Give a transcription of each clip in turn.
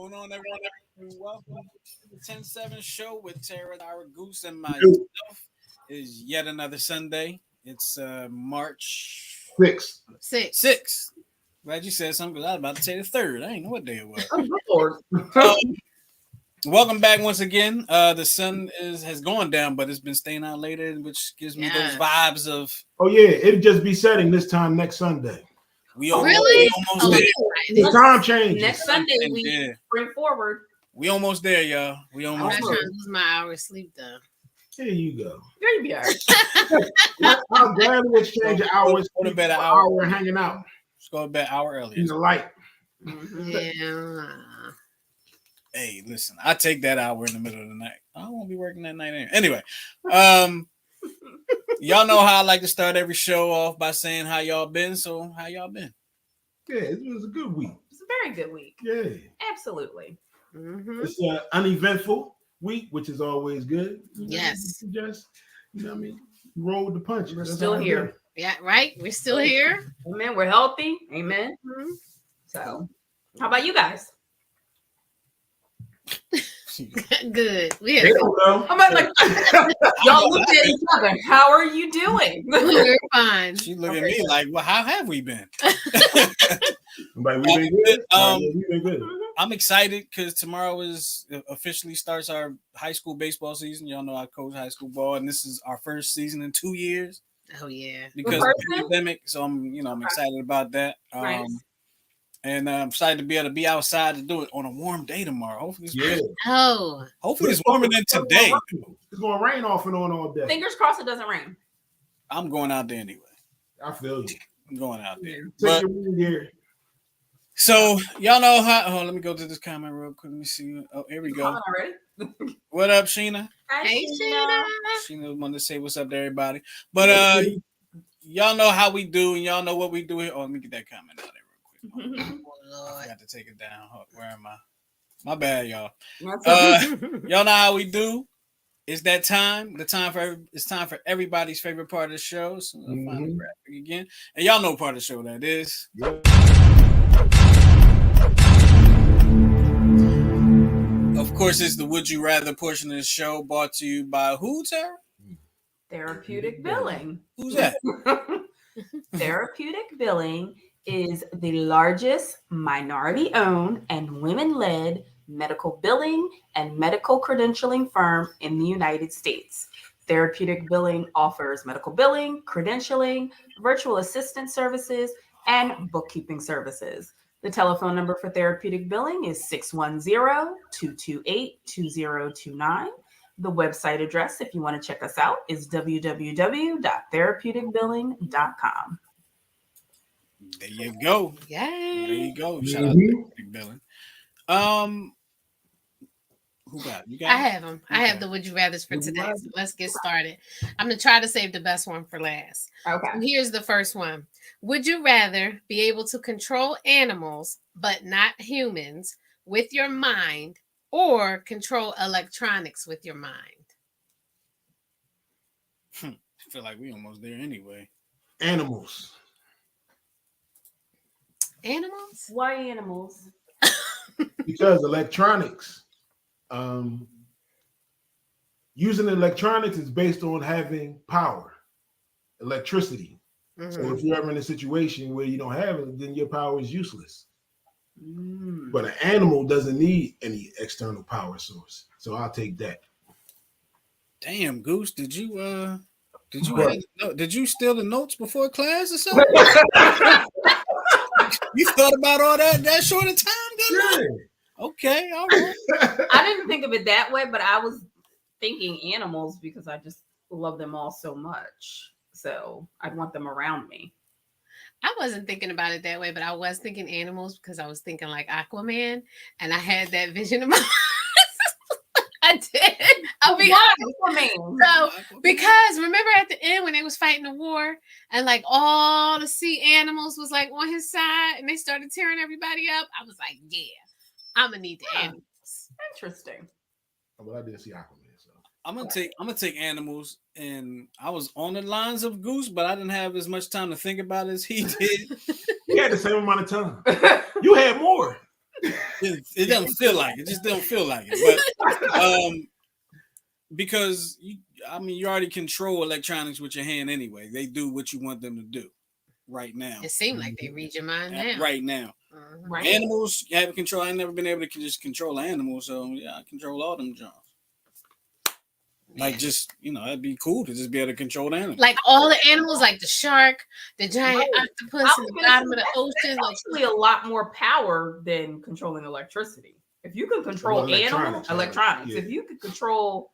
going on, everyone? Welcome to the 10-7 show with Tara, our goose, and myself. Is yet another Sunday. It's March 6th. Glad you said something because I was about to say the 3rd. I didn't know what day it was. Welcome back once again. The sun has gone down, but it's been staying out later, which gives me those vibes of. Oh yeah, it'll just be setting this time next Sunday. We almost there. The time change. Next Sunday we bring forward. We almost there, y'all. We almost. I'm not trying to lose my hour of sleep though. There you go. There you be all right. I'm glad we exchanged hours. Go to bed an hour hanging out. Let's go to bed an hour earlier. In the light. Yeah. Hey, listen, I take that hour in the middle of the night. I won't be working that night anyway. Y'all know how I like to start every show off by saying how y'all been. So how y'all been? Yeah, it was a good week. It's a very good week. Yeah. Absolutely. It's an uneventful week, which is always good. Yes. Just, roll with the punch. We're still here. Yeah, right. We're still here. Amen. We're healthy. Amen. So, how about you guys? Good. I'm like, y'all looked at each other. How are you doing? We're fine. She looked at me like, well, how have we been? But we've been good. I'm excited because tomorrow officially starts our high school baseball season. Y'all know I coach high school ball, and this is our first season in 2 years. Oh yeah, because of the pandemic. So I'm excited about that. Nice. And I'm excited to be able to be outside to do it on a warm day tomorrow. Hopefully, hopefully it's warmer than today. It's going to rain off and on all day. Fingers crossed it doesn't rain. I'm going out there anyway. I feel you. I'm going out there. Take your gear. So y'all know how. Let me go to this comment real quick. Let me see. Oh, here we go. What up, Sheena? Hey, Sheena. Sheena wanted to say what's up to everybody. But y'all know how we do, and y'all know what we do here. Oh, let me get that comment out there. I got to take it down. Where am I? My bad, y'all. Y'all know how we do. It's that time. It's time for everybody's favorite part of the show. So I'll find the graphic again, and y'all know part of the show that is. Of course, it's the Would You Rather portion of the show, brought to you by who, Tara? Therapeutic Billing. Who's that? Therapeutic Billing is the largest minority-owned and women-led medical billing and medical credentialing firm in the United States. Therapeutic Billing offers medical billing, credentialing, virtual assistant services, and bookkeeping services. The telephone number for Therapeutic Billing is 610-228-2029. The website address, if you want to check us out, is www.therapeuticbilling.com. There you go. Yeah. There you go. Shout out to Therapeutic Billing. Who got it? You got I have them. Okay. I have the Would You Rathers for today. So let's get started. I'm going to try to save the best one for last. Okay. So here's the first one. Would you rather be able to control animals, but not humans, with your mind, or control electronics with your mind? I feel like we almost there anyway. Animals. Animals? Why animals? Because electronics. Using electronics is based on having power, electricity. So if you're ever in a situation where you don't have it, then your power is useless. But an animal doesn't need any external power source. So I'll take that. Damn, Goose, did you steal the notes before class or something? You thought about all that short of time? Yeah. Okay, all right. I didn't think of it that way, but I was thinking animals because I just love them all so much. So I'd want them around me. I wasn't thinking about it that way, but I was thinking animals because I was thinking like Aquaman, and I had that vision of my. I did. Aquaman. So because remember at the end when they was fighting the war and like all the sea animals was like on his side and they started tearing everybody up, I was like, yeah, I'm gonna need the animals. Interesting. Well, I didn't see Aquaman. I'm gonna take animals, and I was on the lines of Goose, but I didn't have as much time to think about it as he did. We had the same amount of time. You had more. It doesn't feel like it. Just don't feel like it. But because you already control electronics with your hand anyway. They do what you want them to do right now. It seems like they read your mind now. Right now. Right. Animals, you have control. I've never been able to just control animals, so yeah, I control all them jobs. Like just that'd be cool to just be able to control the animals. Like all the animals, like the shark, the giant octopus in the bottom of the ocean. Actually, a lot more power than controlling electricity. If you can control electronics. If you can control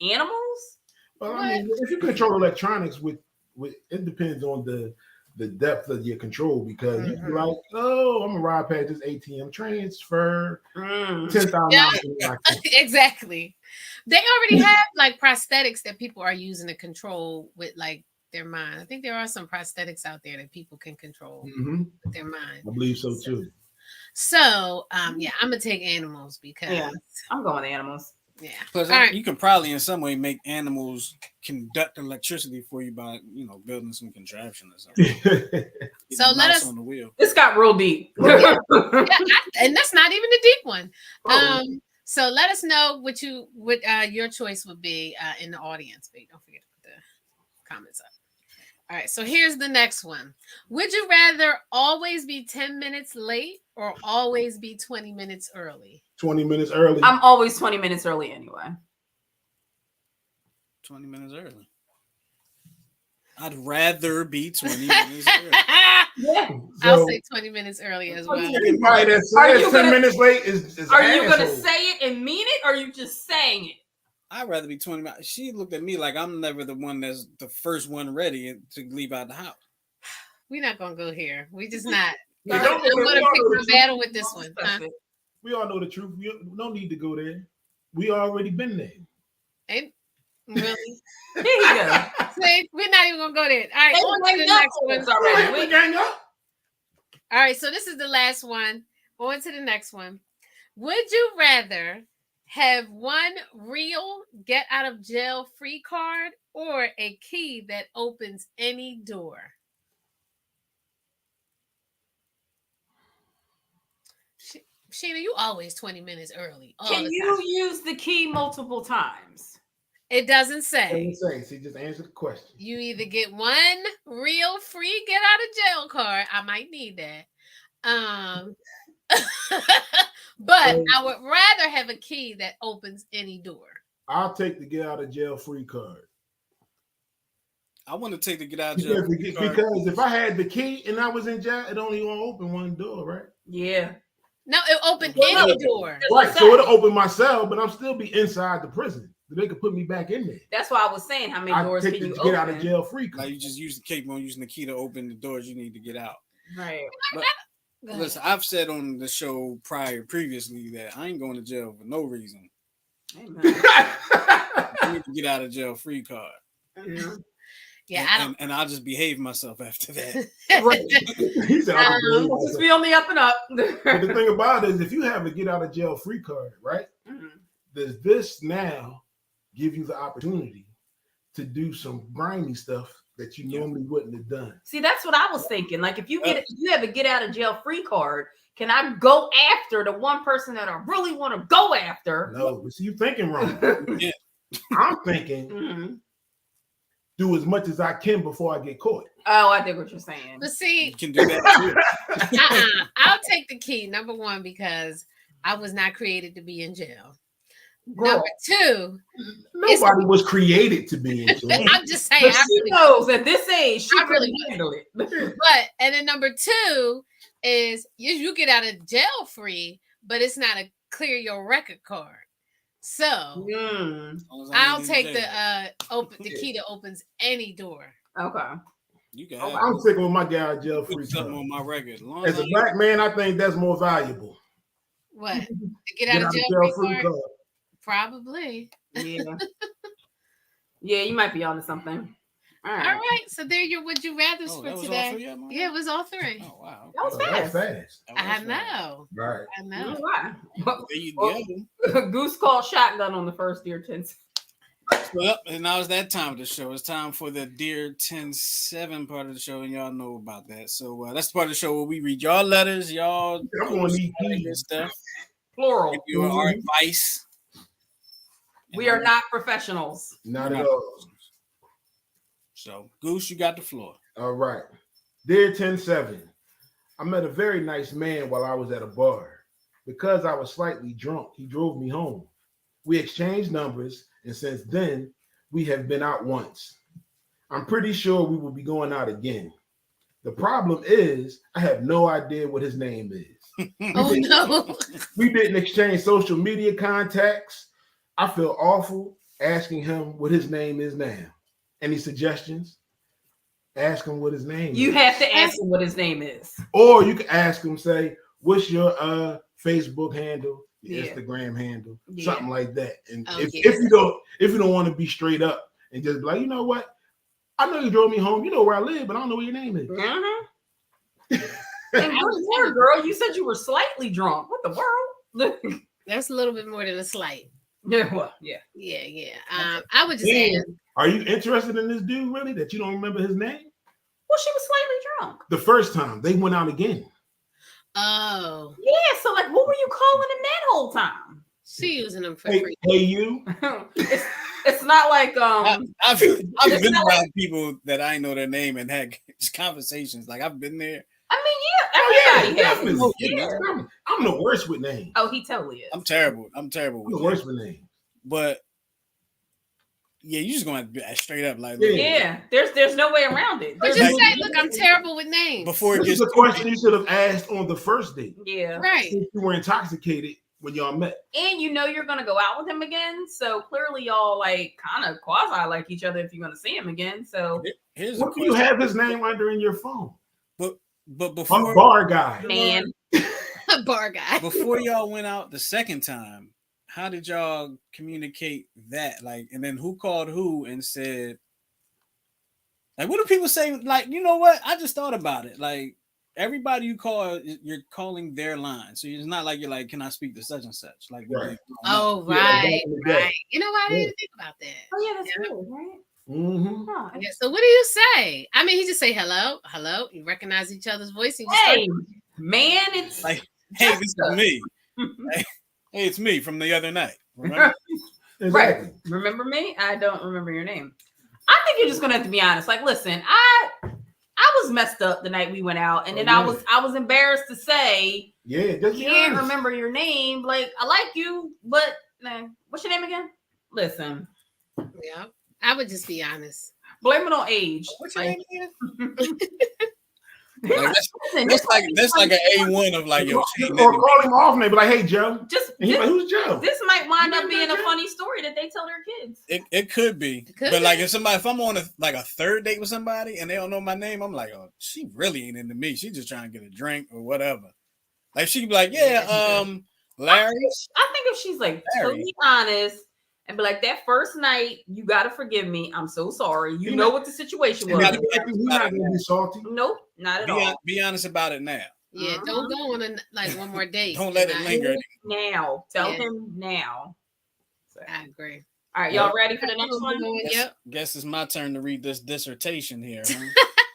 animals. Well, I mean, if you control electronics with it depends on the depth of your control, because you can be like, oh, I'm gonna ride past this ATM transfer $10,000. Exactly. They already have like prosthetics that people are using to control with like their mind. I think there are some prosthetics out there that people can control with their mind. I believe so too. So yeah, I'm gonna take animals because I'm going with animals. Yeah. Plus, you can probably in some way make animals conduct electricity for you by building some contraption or something. So let us on the wheel. This got real deep. And that's not even a deep one. So let us know what your choice would be in the audience. But don't forget to put the comments up. All right, so here's the next one. Would you rather always be 10 minutes late or always be 20 minutes early? 20 minutes early. I'm always 20 minutes early anyway. 20 minutes early. I'd rather be 20 minutes early. Yeah. I'll say 20 minutes early as well. Anybody that says 10 minutes late is Are you going to say it and mean it, or are you just saying it? I'd rather be 20 minutes. She looked at me like I'm never the one that's the first one ready to leave out the house. We're not going to go here. We just not. I'm going to pick a battle with this one. Huh? We all know the truth. We don't need to go there. We already been there. Ain't really? There you go. See, we're not even going to go there. All right, on to the next one. All right, so this is the last one. On to the next one. Would you rather have one real get out of jail free card or a key that opens any door? Sheena, you always 20 minutes early. Can you use the key multiple times? It doesn't say. See, just answer the question. You either get one real free get out of jail card. I might need that. But I would rather have a key that opens any door. I'll take the get out of jail free card. I want to take the get out of jail free card. Because if I had the key and I was in jail, it only gonna open one door, right? Yeah. No, it opened any door. Right, so it'll open my cell, but I'm still be inside the prison. They could put me back in there. That's why I was saying, how many doors can you open? Get out of jail free card. Like you just keep on using the key to open the doors you need to get out. Right. But, listen, I've said on the show previously that I ain't going to jail for no reason. Amen. I need to get out of jail free card. Mm-hmm. Yeah, and I'll just behave myself after that. Right. He said, just be on the up and up. But the thing about it is, if you have a get out of jail free card, right? Mm-hmm. Does this now give you the opportunity to do some grimy stuff that you normally wouldn't have done? See, that's what I was thinking. Like, if you have a get out of jail free card, can I go after the one person that I really want to go after? No, but see, you're thinking wrong. Yeah. I'm thinking do as much as I can before I get caught. Oh, I think what you're saying. But see, you can do that too. I'll take the key, number one, because I was not created to be in jail. Girl, number two, nobody was created to be in jail. I'm just saying. But she knows at this age, she really handle it. But and then number two is you get out of jail free, but it's not a clear your record card. So I'll take the key that opens any door. Okay. You can I'm sticking with my get out of jail free card on my record. As a black man, I think that's more valuable. What? To get out of jail free card? Probably. Yeah. Yeah, you might be onto something. All right. So there your would you rather for today. Yeah, it was all three. Oh wow. That was fast. I know. Right. I know. Why? There you go. Goose called shotgun on the first dear 10. Well, and now it's that time of the show. It's time for the Dear 10-7 part of the show, and y'all know about that. So that's the part of the show where we read y'all letters, y'all this stuff. Plural. Give you our advice. We are not professionals. Not at all. So, Goose, you got the floor. All right. Dear 10-7, I met a very nice man while I was at a bar. Because I was slightly drunk, he drove me home. We exchanged numbers, and since then, we have been out once. I'm pretty sure we will be going out again. The problem is, I have no idea what his name is. No. We didn't exchange social media contacts. I feel awful asking him what his name is now. Any suggestions? Ask him what his name is. You have to ask him what his name is. Or you can ask him, say, what's your Facebook handle, your Instagram handle, something like that. And if you don't want to be straight up and just be like, you know what? I know you drove me home. You know where I live, but I don't know what your name is. And good word, girl. You said you were slightly drunk. What the world? That's a little bit more than a slight. Yeah, well, yeah. I would just ask. Are you interested in this dude, really, that you don't remember his name? Well, she was slightly drunk. The first time. They went out again. Oh. Yeah, so like, what were you calling him that whole time? She using them for free. Hey, you. It's not like I've been around people that I know their name and had conversations. Like I've been there. I mean, everybody has. Yeah. I'm the worst with names. Oh, he totally is. I'm terrible. I'm the worst with names. But yeah, you just gonna have to be straight up like there's no way around it. But just say, look, I'm terrible with names. Before it gets the question you should have asked on the first date. Yeah, right. Since you were intoxicated when y'all met, and you know you're gonna go out with him again, so clearly y'all like kind of quasi like each other if you're gonna see him again. So what do you have his name under in your phone? But before bar guy, man, bar guy. Before y'all went out the second time, how did y'all communicate that? Like, and then who called who and said, like, what do people say? Like, you know what? I just thought about it. Like, everybody you call, you're calling their line. So it's not like you're like, can I speak to such and such? Like, right. Right. You know what? I didn't think about that. Oh yeah, that's true, right? Mm-hmm. Huh. Yeah, so what do you say? I mean, he just say hello. You recognize each other's voice. And you man, it's like, hey, this is me. Hey, it's me from the other night. Remember? Exactly. Right. Remember me? I don't remember your name. I think you're just gonna have to be honest. Like, listen, I was messed up the night we went out, and then I was embarrassed to say, can't remember your name. Like, I like you, but what's your name again? Listen. Yeah. I would just be honest. Blame it on age. What's your name again? Like, that's like an A1 of like, yo, or call him off name, but like, hey Joe. Who's Joe? This might wind up being a funny story that they tell their kids. It could be. But like if I'm on a third date with somebody and they don't know my name, I'm like, oh, she really ain't into me. She's just trying to get a drink or whatever. Like she'd be like, Larry. I think if she's like totally honest and be like, that first night, you gotta forgive me. I'm so sorry. You know what the situation was. You're not gonna be salty. Nope, not at all. Be honest about it now. Yeah, don't go on one more date. Don't let it linger. Now, tell him now. So. I agree. All right, y'all ready for the next one? Yep. Guess it's my turn to read this dissertation here. Huh?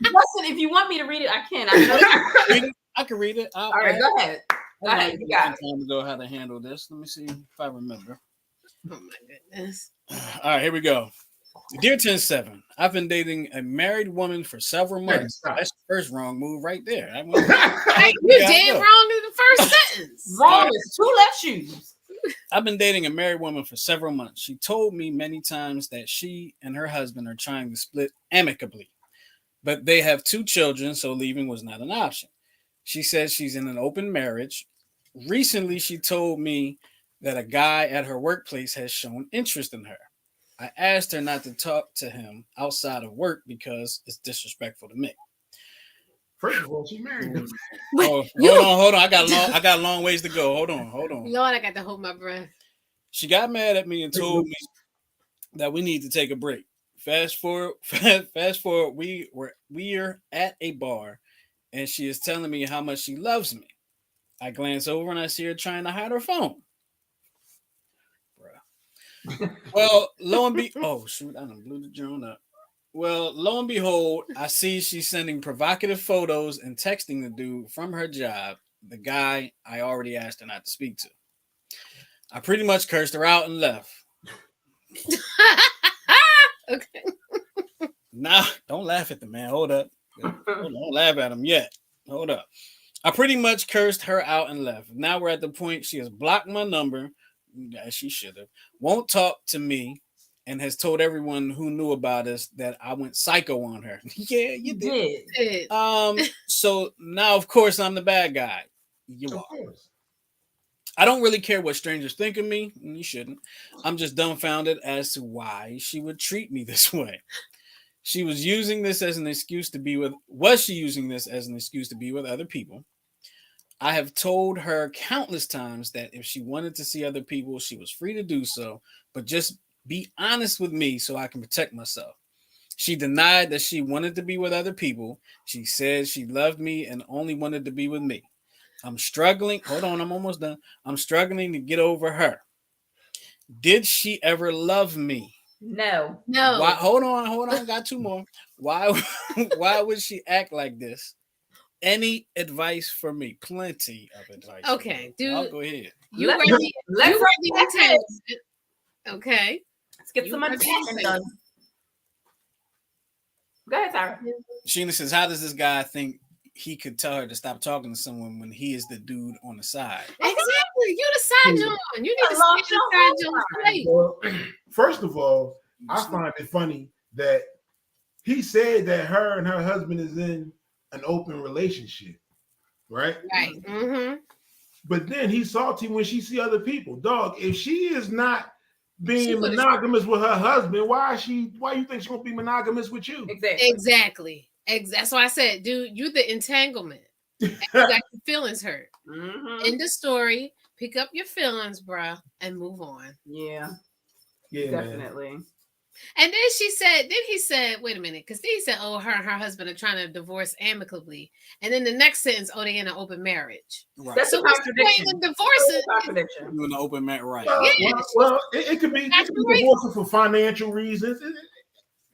Listen, if you want me to read it, I can. I can read it. All right, go ahead. Go ahead. You got it. Time to go how to handle this. Let me see if I remember. Oh my goodness. All right, here we go. Dear 10-7, I've been dating a married woman for several months. That's the first wrong move right there. You dead wrong in the first sentence. Wrong is two left shoes. I've been dating a married woman for several months. She told me many times that she and her husband are trying to split amicably, but they have 2 children, so leaving was not an option. She says she's in an open marriage. Recently, she told me that a guy at her workplace has shown interest in her. I asked her not to talk to him outside of work because it's disrespectful to me. First of all, she's married. Hold on. I got a long ways to go. Hold on. Lord, I got to hold my breath. She got mad at me and told me that we need to take a break. Fast forward, we're at a bar, and she is telling me how much she loves me. I glance over and I see her trying to hide her phone. Well, lo and oh shoot, I done blew the drone up. Well, lo and behold, I see she's sending provocative photos and texting the dude from her job, the guy I already asked her not to speak to. I pretty much cursed her out and left. Okay. Nah, don't laugh at the man. Hold up. Don't laugh at him yet. Hold up. I pretty much cursed her out and left. Now we're at the point she has blocked my number, as she should have, won't talk to me, and has told everyone who knew about us that I went psycho on her. Yeah, you did. So now, of course, I'm the bad guy. You are. I don't really care what strangers think of me. You shouldn't. I'm just dumbfounded as to why she would treat me this way. She was using this as an excuse to be with. Was she using this as an excuse to be with other people? I have told her countless times that if she wanted to see other people, she was free to do so, but just be honest with me so I can protect myself. She denied that she wanted to be with other people. She said she loved me and only wanted to be with me. I'm struggling. Hold on, I'm almost done. I'm struggling to get over her. Did she ever love me? No. Why, hold on. Got two more. Why would she act like this? Any advice for me? Plenty of advice. Okay, dude. I'll go ahead. Let's okay. Let's get some unpacking done. Go ahead, Tyra. Sheena says, how does this guy think he could tell her to stop talking to someone when he is the dude on the side? Exactly. You the side John. You need to stay side John straight. Well, first of all, I find it funny that he said that her and her husband is in an open relationship, right? Right. Mm-hmm. But then he's salty when she see other people. Dog, if she is not being monogamous with her husband, why you think she's gonna be monogamous with you? Exactly. That's why I said, dude, you the entanglement. And you got your feelings hurt. Mm-hmm. In the story, pick up your feelings, bruh, and move on. Yeah, definitely. Man. And then he said, wait a minute, because then he said, oh, her and her husband are trying to divorce amicably. And then the next sentence, oh, they're in an open marriage. Right. That's so a contradiction. Contradiction. You're in an open marriage, right? Well, it could be divorcing for financial reasons.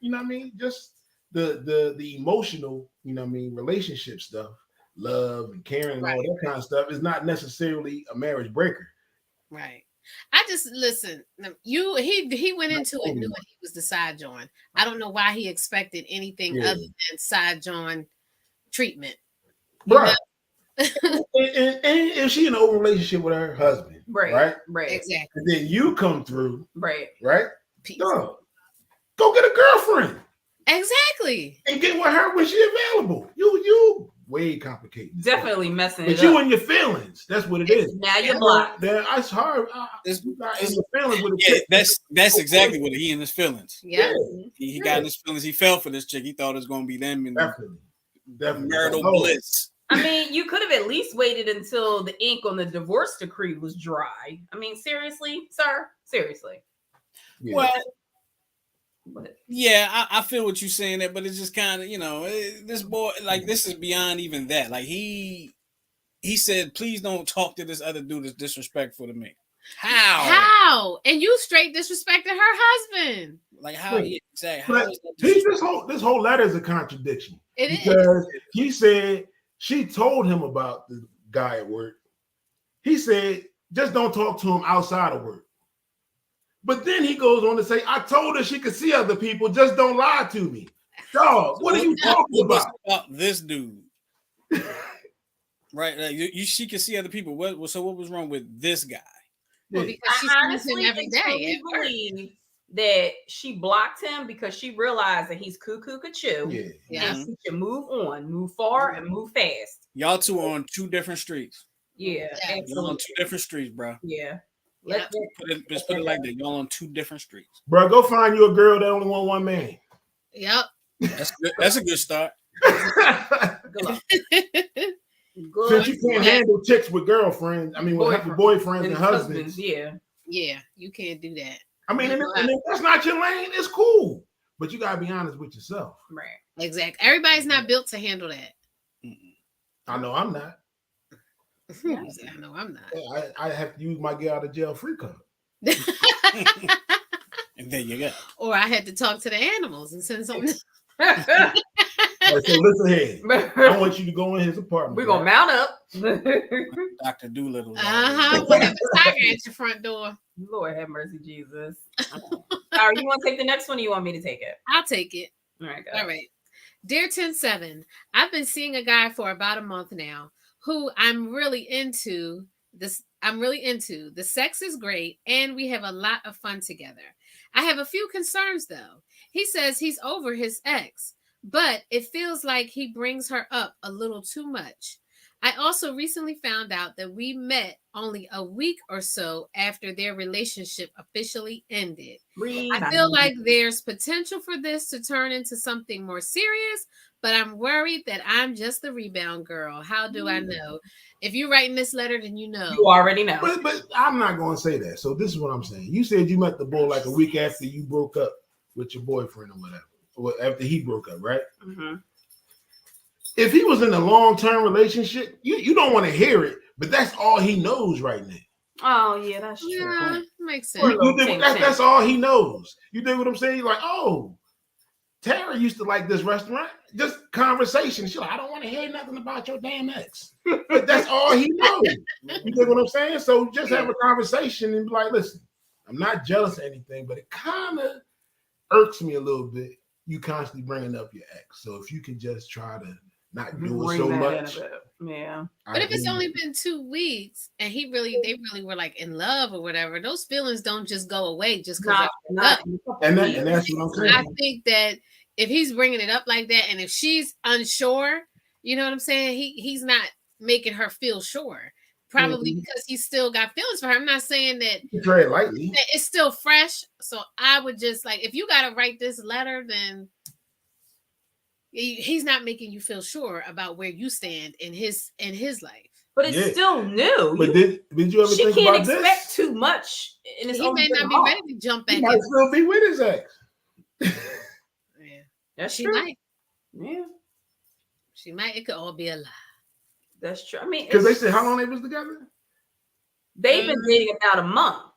You know what I mean? Just the emotional, you know what I mean, relationship stuff, love and caring and all that kind of stuff is not necessarily a marriage breaker. Right. I just listen. He went into it knowing he was the side John. I don't know why he expected anything other than side John treatment. Right. and if she in an open relationship with her husband, right, exactly. And then you come through, right. No, go get a girlfriend. Exactly. And get with her when she's available. You way complicated. Definitely messing it up. But you and your feelings. That's what it is. Now you're blocked. It's hard. It's your feelings with that's exactly what he in his feelings. Yeah. He got in his feelings. He fell for this chick. He thought it was gonna be them and definitely marital bliss. I mean, you could have at least waited until the ink on the divorce decree was dry. I mean, seriously, sir? Seriously. Yeah. Well, yeah, I feel what you're saying there, but it's just kind of, this boy, like, this is beyond even that. Like, he said, please don't talk to this other dude that's disrespectful to me. How? And you straight disrespected her husband. Like, how? Exactly. This whole letter is a contradiction. Because he said she told him about the guy at work. He said, just don't talk to him outside of work. But then he goes on to say, I told her she could see other people, just don't lie to me. Dog, what are you talking about? This dude. Right? Like, she could see other people. So what was wrong with this guy? Well, because she sees him every day. I believe that she blocked him because she realized that he's cuckoo. Yeah. And she can move on, move far, and move fast. Y'all two are on two different streets. Yeah. Y'all on two different streets, bro. Yeah. Let's put it like that. Y'all on two different streets. Bro, go find you a girl that only want one man. Yep. That's good. That's a good start. Good luck. Since you can't handle chicks with girlfriends, I mean, with boyfriends and husbands. Yeah. Yeah, you can't do that. I mean, and if that's not your lane, it's cool. But you got to be honest with yourself. Right. Exactly. Everybody's not built to handle that. I know I'm not. I know I'm not. I have to use my get out of jail free card. And there you go. Or I had to talk to the animals and send something. Right, so listen here. I want you to go in his apartment. We're gonna mount up. Dr. Doolittle. We'll have a tiger at your front door. Lord have mercy, Jesus. All right, you want to take the next one, or you want me to take it? I'll take it. All right, go. All right. Dear 10-7, I've been seeing a guy for about a month now who I'm really into. The sex is great, and we have a lot of fun together. I have a few concerns, though. He says he's over his ex, but it feels like he brings her up a little too much. I also recently found out that we met only a week or so after their relationship officially ended. I feel like there's potential for this to turn into something more serious, but I'm worried that I'm just the rebound girl. How do I know? If you're writing this letter, then you know. You already know. But I'm not going to say that. So this is what I'm saying. You said you met the boy like a week after you broke up with your boyfriend or whatever. Or after he broke up, right? Mm-hmm. If he was in a long-term relationship, you don't want to hear it, but that's all he knows right now. Oh, yeah, that's true. Yeah, makes sense. That's all he knows. You dig what I'm saying? You're like, oh, Tara used to like this restaurant. Just conversation. She's like, I don't want to hear nothing about your damn ex. But that's all he knows. You dig what I'm saying? So just have a conversation and be like, listen, I'm not jealous of anything, but it kind of irks me a little bit. You constantly bringing up your ex. So if you can just try to not do it so much. Yeah. But if it's only been 2 weeks and they really were like in love or whatever, those feelings don't just go away just because and that's what I'm saying. I think that if he's bringing it up like that, and if she's unsure, you know what I'm saying? He's not making her feel sure. Probably because he's still got feelings for her. I'm not saying that tread lightly. It's still fresh. So I would just like, if you got to write this letter, then he's not making you feel sure about where you stand in his life. But it's still new. But did you ever think about this? She can't expect too much. And he may not be ready to jump back. He might still be with his ex. Yeah, she might. Yeah, she might. It could all be a lie. That's true. I mean, because they said how long they was together? They've been dating about a month.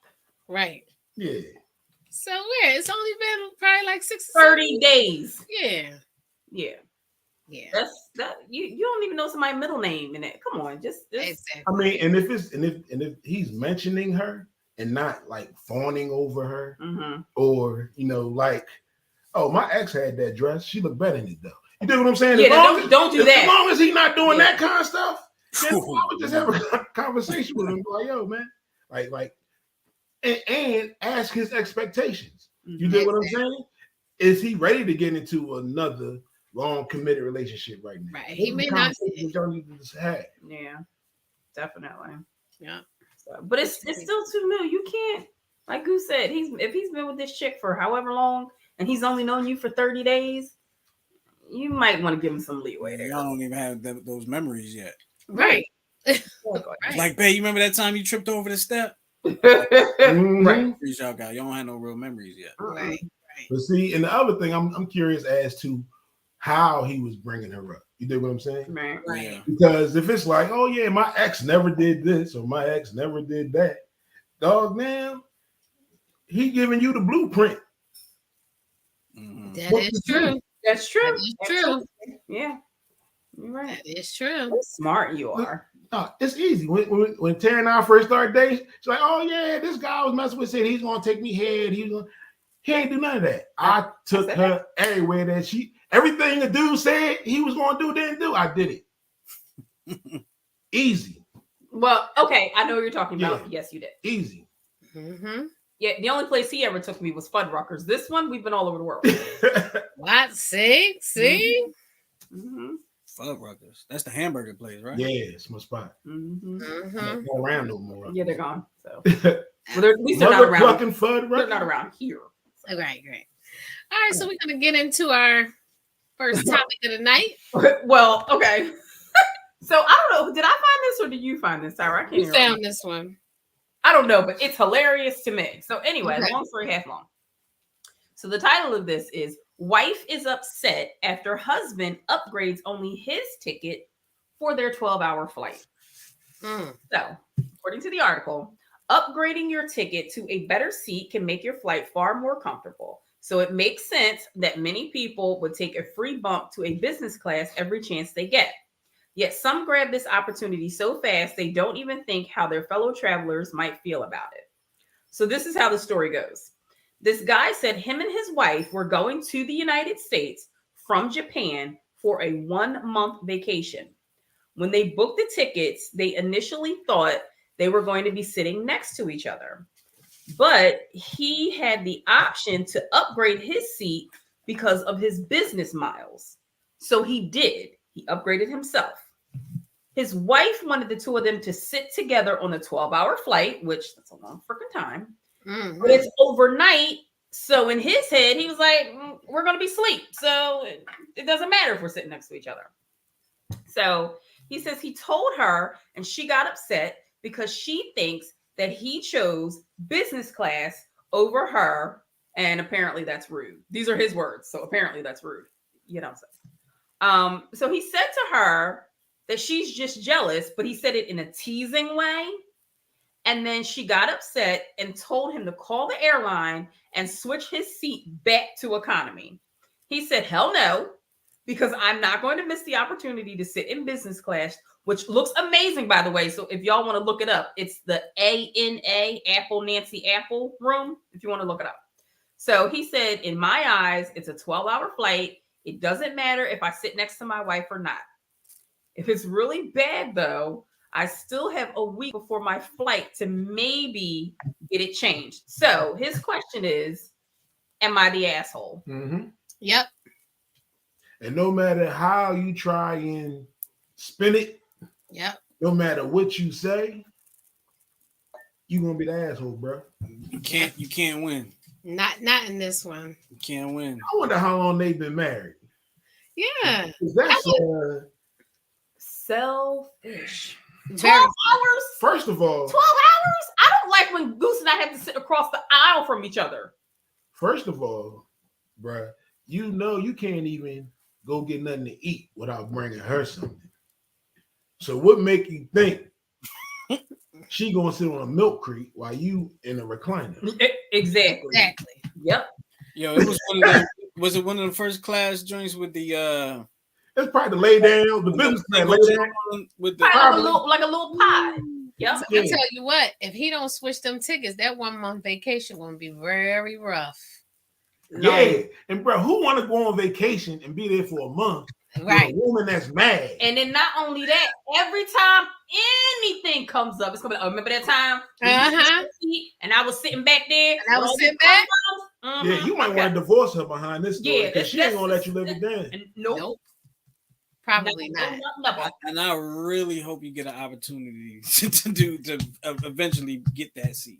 Right. Yeah. So it's only been probably like 30 days. Yeah. Yeah. Yeah. That's that. You don't even know somebody's middle name in it. Come on, just exactly. I mean, and if he's mentioning her and not like fawning over her, or like, oh, my ex had that dress. She looked better in it though. You know what I'm saying? Yeah, don't do that. As long as he's not doing that kind of stuff, then I would just have a conversation with him. Like, yo, man, like, and ask his expectations. You know what I'm saying? Is he ready to get into another long committed relationship right now? Right. He may not. Yeah, definitely. Yeah. So, but it's still too new. You can't, like Goose said, if he's been with this chick for however long and he's only known you for 30 days, you might want to give him some leeway there. Y'all don't even have those memories yet. Right. Like, babe, you remember that time you tripped over the step? Right. Y'all don't have no real memories yet. Right. But see, and the other thing, I'm curious as to how he was bringing her up. You dig what I'm saying? Right. Yeah. Because if it's like, oh yeah, my ex never did this or my ex never did that, dog, man, he giving you the blueprint. That is true. That's true. That is true. Yeah. You're right. That is true. How smart you are. No, it's easy. When Terry and I first started dating, she's like, oh yeah, this guy I was messing with said he's gonna take me head. He ain't do none of that. I took her everywhere that everything the dude said he was gonna do, didn't do. I did it. Easy. Well, okay, I know what you're talking about. Yeah. Yes, you did. Easy. Yeah, the only place he ever took me was Fuddruckers. This one, we've been all over the world. What? See? Fuddruckers. That's the hamburger place, right? Yeah, it's my spot. Not around no more. Yeah, they're gone. So, well, at least they're not around. They're not around here. So. Right. All right, so we're gonna get into our first topic of the night. Well, okay. So I don't know. Did I find this or did you find this, Tyra? I can't. You found this one. I don't know, but it's hilarious to me. So anyway, long story half long. So the title of this is "Wife is Upset After Husband Upgrades Only His Ticket for Their 12-hour flight." So, according to the article, Upgrading your ticket to a better seat can make your flight far more comfortable. So it makes sense that many people would take a free bump to a business class every chance they get. Yet some grab this opportunity so fast they don't even think how their fellow travelers might feel about it. So this is how the story goes. This guy said him and his wife were going to the United States from Japan for a 1-month vacation. When they booked the tickets, they initially thought they were going to be sitting next to each other. But he had the option to upgrade his seat because of his business miles. So he did. He upgraded himself. His wife wanted the two of them to sit together on a 12-hour flight, which that's a long freaking time. Mm-hmm. But it's overnight. So in his head, he was like, we're going to be asleep. So it doesn't matter if we're sitting next to each other. So he says he told her and she got upset because she thinks that he chose business class over her. And apparently that's rude. These are his words. So apparently that's rude. You know what I'm saying? So he said to her that she's just jealous, but he said it in a teasing way. And then she got upset and told him to call the airline and switch his seat back to economy. He said, hell no, because I'm not going to miss the opportunity to sit in business class, which looks amazing, by the way. So if y'all want to look it up, it's the ANA, Apple Nancy Apple room, if you want to look it up. So he said, in my eyes, it's a 12-hour flight. It doesn't matter if I sit next to my wife or not. If it's really bad, though, I still have a week before my flight to maybe get it changed. So his question is, am I the asshole? Mm-hmm. Yep. And no matter how you try and spin it, yep, no matter what you say, you're gonna be the asshole, bro. You can't win. Not in this one. You can't win. I wonder how long they've been married. Yeah. That's selfish. 12 hours? First of all, 12 hours? I don't like when Goose and I have to sit across the aisle from each other. First of all, bruh, you know you can't even go get nothing to eat without bringing her something. So what make you think she gonna sit on a milk crate while you in a recliner? Exactly. Yep. Yo, it was one of the, was it one of the first class joints with the it's probably the lay down, the business man lay down with the like a little pie. Yep. So I tell you what, if he don't switch them tickets, that 1-month vacation gonna be very rough. Yeah, and bro, who want to go on vacation and be there for a month? Right, with a woman that's mad. And then not only that, every time anything comes up, it's gonna be. Oh, remember that time? And I was sitting back there. And I was sitting back. Yeah, you might want to divorce her behind this story because she ain't gonna let you live it down. Nope. Probably not. And I really hope you get an opportunity to eventually get that seat.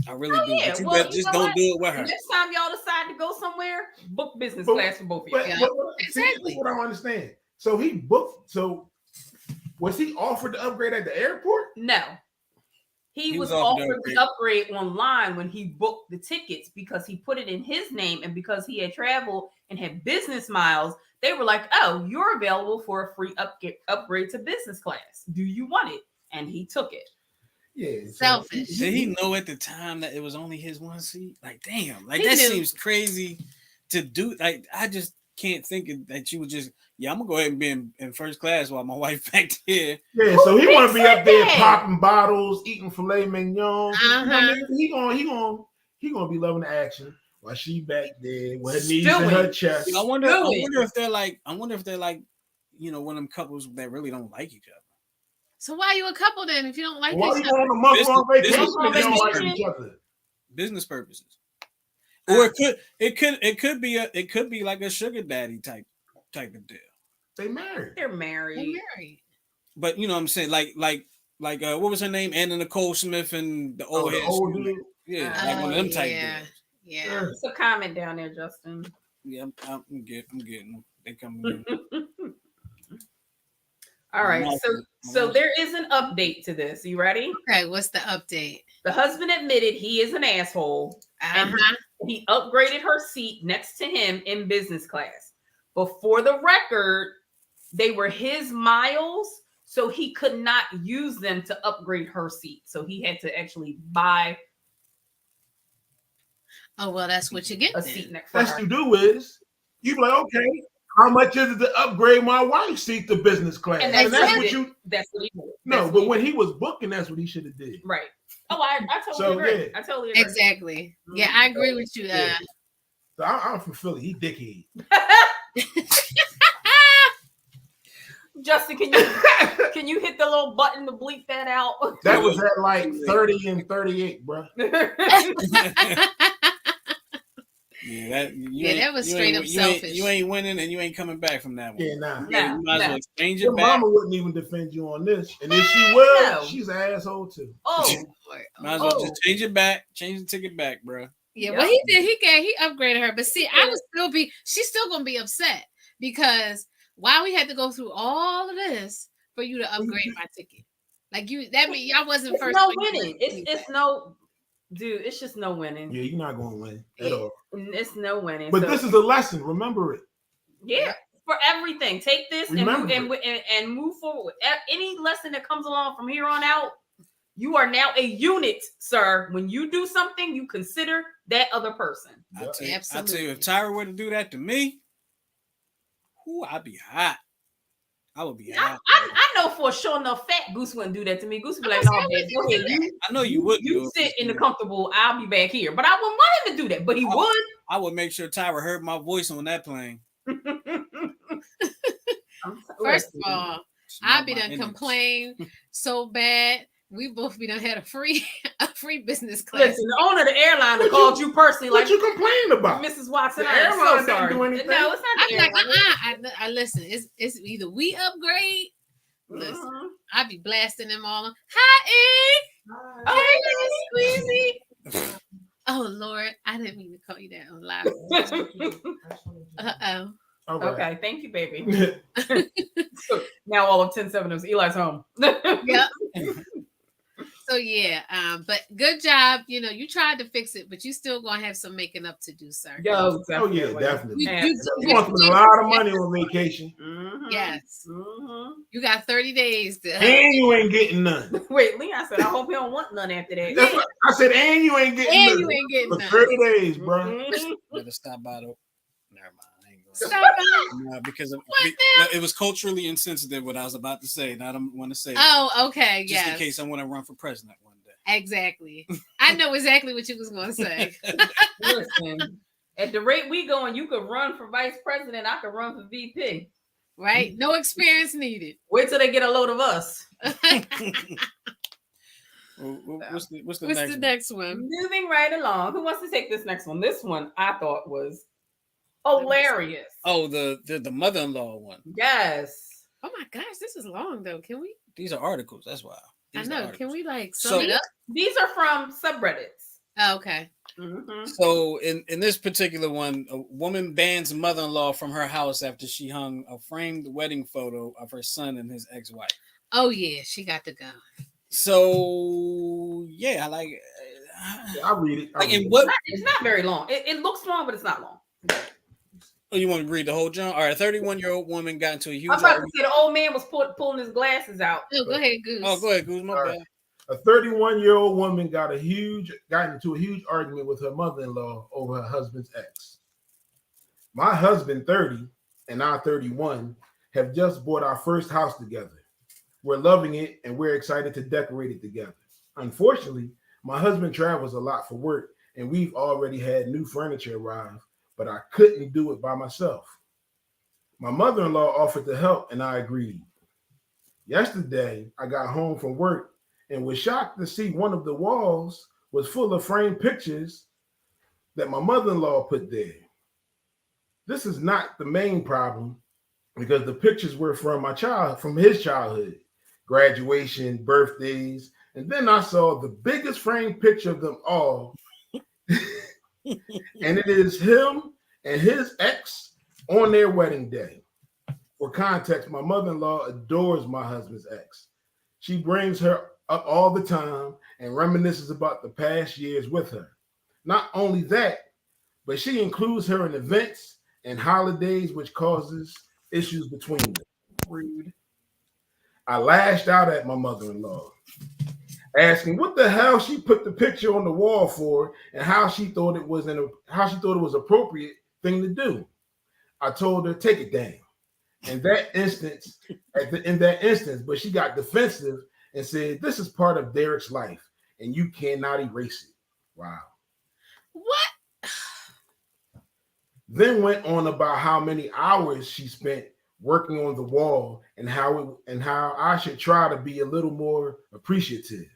I really do. Yeah. But Well, just don't do it with her. Next time y'all decide to go somewhere, book business class for both of you. Exactly. What I don't understand. So he booked. So was he offered the upgrade at the airport? No. He was offered the upgrade online when he booked the tickets because he put it in his name, and because he had traveled and had business miles, they were like, "Oh, you're available for a free upgrade to business class. Do you want it?" And he took it. Yeah, selfish. Did he know at the time that it was only his one seat? Like, damn, like that seems crazy to do. Like, I just can't think that you would just, I'm gonna go ahead and be in first class while my wife back there. Yeah, so he want to be up there popping bottles, eating filet mignon. He gonna be loving the action while she back there with her knees in her chest. I wonder if they're like, one of them couples that really don't like each other. So why are you a couple then if you don't like each other? Why you on a month-long vacation if you don't like each other? Business purposes. Or it could be like a sugar daddy type of deal. They married. They're married. But you know what I'm saying? Like what was her name? Anna Nicole Smith and the old dude. Yeah, like one of them type deals. Yeah. It's a comment down there, Justin. Yeah, I'm getting them. They coming in. All right, so there is an update to this. You ready? Okay, what's the update? The husband admitted he is an asshole, and he upgraded her seat next to him in business class. But for the record, they were his miles, So he could not use them to upgrade her seat. So he had to actually buy. Oh, well, that's what you get. A seat next That's what you do is you be like, okay, how much is it to upgrade my wife's seat to business class? And that's what he did. No, but when he was booking, that's what he should have did. Right. Oh, I totally agree. Yeah. I totally agree. Exactly. Yeah, I agree with you. Yeah. So I'm from Philly. He dickhead. Justin, can you hit the little button to bleep that out? That was at like 30 and 38, bro. Yeah, that was straight up selfish. You ain't winning, and you ain't coming back from that one. Yeah, nah. You might as well exchange Your it back. mama wouldn't even defend you on this, and if she will, she's an asshole too. Oh, might as well just change it back, change the ticket back, bro. Yeah, well, he did. He upgraded her, but see, I would still be. She's still gonna be upset because why we had to go through all of this for you to upgrade my ticket? Like that mean y'all wasn't first. No winning. It's no. Dude, it's just no winning. Yeah, you're not going to win at all. It's no winning. But this is a lesson. Remember it. Yeah, for everything. Take this and move forward. Any lesson that comes along from here on out, you are now a unit, sir. When you do something, you consider that other person. I'll tell you, if Tyra were to do that to me, I'd be hot. I would be hot. I know for sure enough Fat Goose wouldn't do that to me. Goose would be like, no, man, go ahead. I know you would. You sit in the comfortable, I'll be back here. But I wouldn't want him to do that, but he would. I would make sure Tyra heard my voice on that plane. First of all, I'd be done complain so bad. We both be done had a free business class. Listen, the owner of the airline called you personally. What you complaining about? Mrs. Watson, I'm so sorry. Do anything. No, it's not the airline. I listen, it's either we upgrade. Listen, I'd be blasting them all. Hi, E. Squeezy. Oh, Lord. I didn't mean to call you that on live. Uh-oh. Okay, thank you, baby. So now all of 10-7 is Eli's home. Yep. So yeah, but good job. You know, you tried to fix it, but you still gonna have some making up to do, sir. Oh yeah, definitely. You want to spend a lot of money on vacation. Yes. You got 30 days to. And you ain't getting none. Wait, Leon said, I hope he don't want none after that. That's what I said, and you ain't getting none. You ain't getting for none. 30 days, bro. Better stop by though. Never mind. Because it was culturally insensitive what I was about to say. And I don't want to say. Oh, okay. Just in case I want to run for president one day. Exactly. I know exactly what you was going to say. Listen, at the rate we going, you could run for vice president. I could run for VP. Right? No experience needed. Wait till they get a load of us. What's the next one? Moving right along. Who wants to take this next one? This one I thought was hilarious. Oh, the mother-in-law one. Yes. Oh my gosh, this is long though. Can we? These are articles. That's why. I know. Can we sum it up? These are from subreddits. Oh, okay. So in this particular one, a woman bans mother-in-law from her house after she hung a framed wedding photo of her son and his ex-wife. Oh yeah, she got the gun. So yeah, I'll read it. It's not very long. It looks long, but it's not long. Oh, you want to read the whole John? All right, a 31-year-old woman got into a huge. I'm about to say the old man was pulling his glasses out. Oh, go ahead, Goose. Oh, go ahead, Goose. My bad. A 31-year-old woman got into a huge argument with her mother-in-law over her husband's ex. My husband, 30, and I, 31, have just bought our first house together. We're loving it, and we're excited to decorate it together. Unfortunately, my husband travels a lot for work, and we've already had new furniture arrive, but I couldn't do it by myself. My mother-in-law offered to help, and I agreed. Yesterday, I got home from work and was shocked to see one of the walls was full of framed pictures that my mother-in-law put there. This is not the main problem because the pictures were from his childhood, graduation, birthdays, and then I saw the biggest framed picture of them all. And it is him and his ex on their wedding day. For context, my mother-in-law adores my husband's ex. She brings her up all the time and reminisces about the past years with her. Not only that, but she includes her in events and holidays, which causes issues between them. Rude. I lashed out at my mother-in-law, asking what the hell she put the picture on the wall for and how she thought it was appropriate thing to do. I told her, take it down. In that instance, but she got defensive and said, this is part of Derek's life and you cannot erase it. Wow. What? Then went on about how many hours she spent working on the wall and how I should try to be a little more appreciative.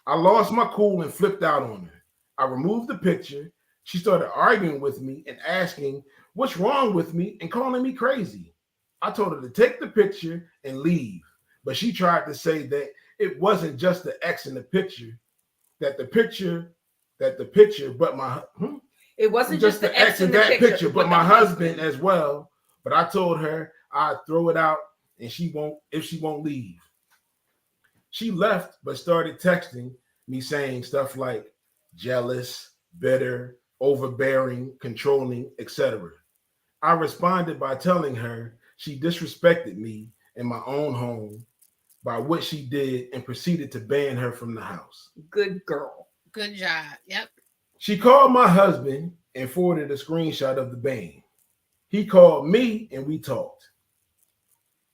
I lost my cool and flipped out on her. I removed the picture. She started arguing with me and asking what's wrong with me and calling me crazy. I told her to take the picture and leave, but she tried to say that it wasn't just the X in the picture, but it wasn't just the X in that picture, but my husband as well. But I told her I'd throw it out and she won't leave. She left, but started texting me saying stuff like jealous, bitter, overbearing, controlling, etc. I responded by telling her she disrespected me in my own home by what she did and proceeded to ban her from the house. Good girl. Good job. Yep. She called my husband and forwarded a screenshot of the ban. He called me and we talked.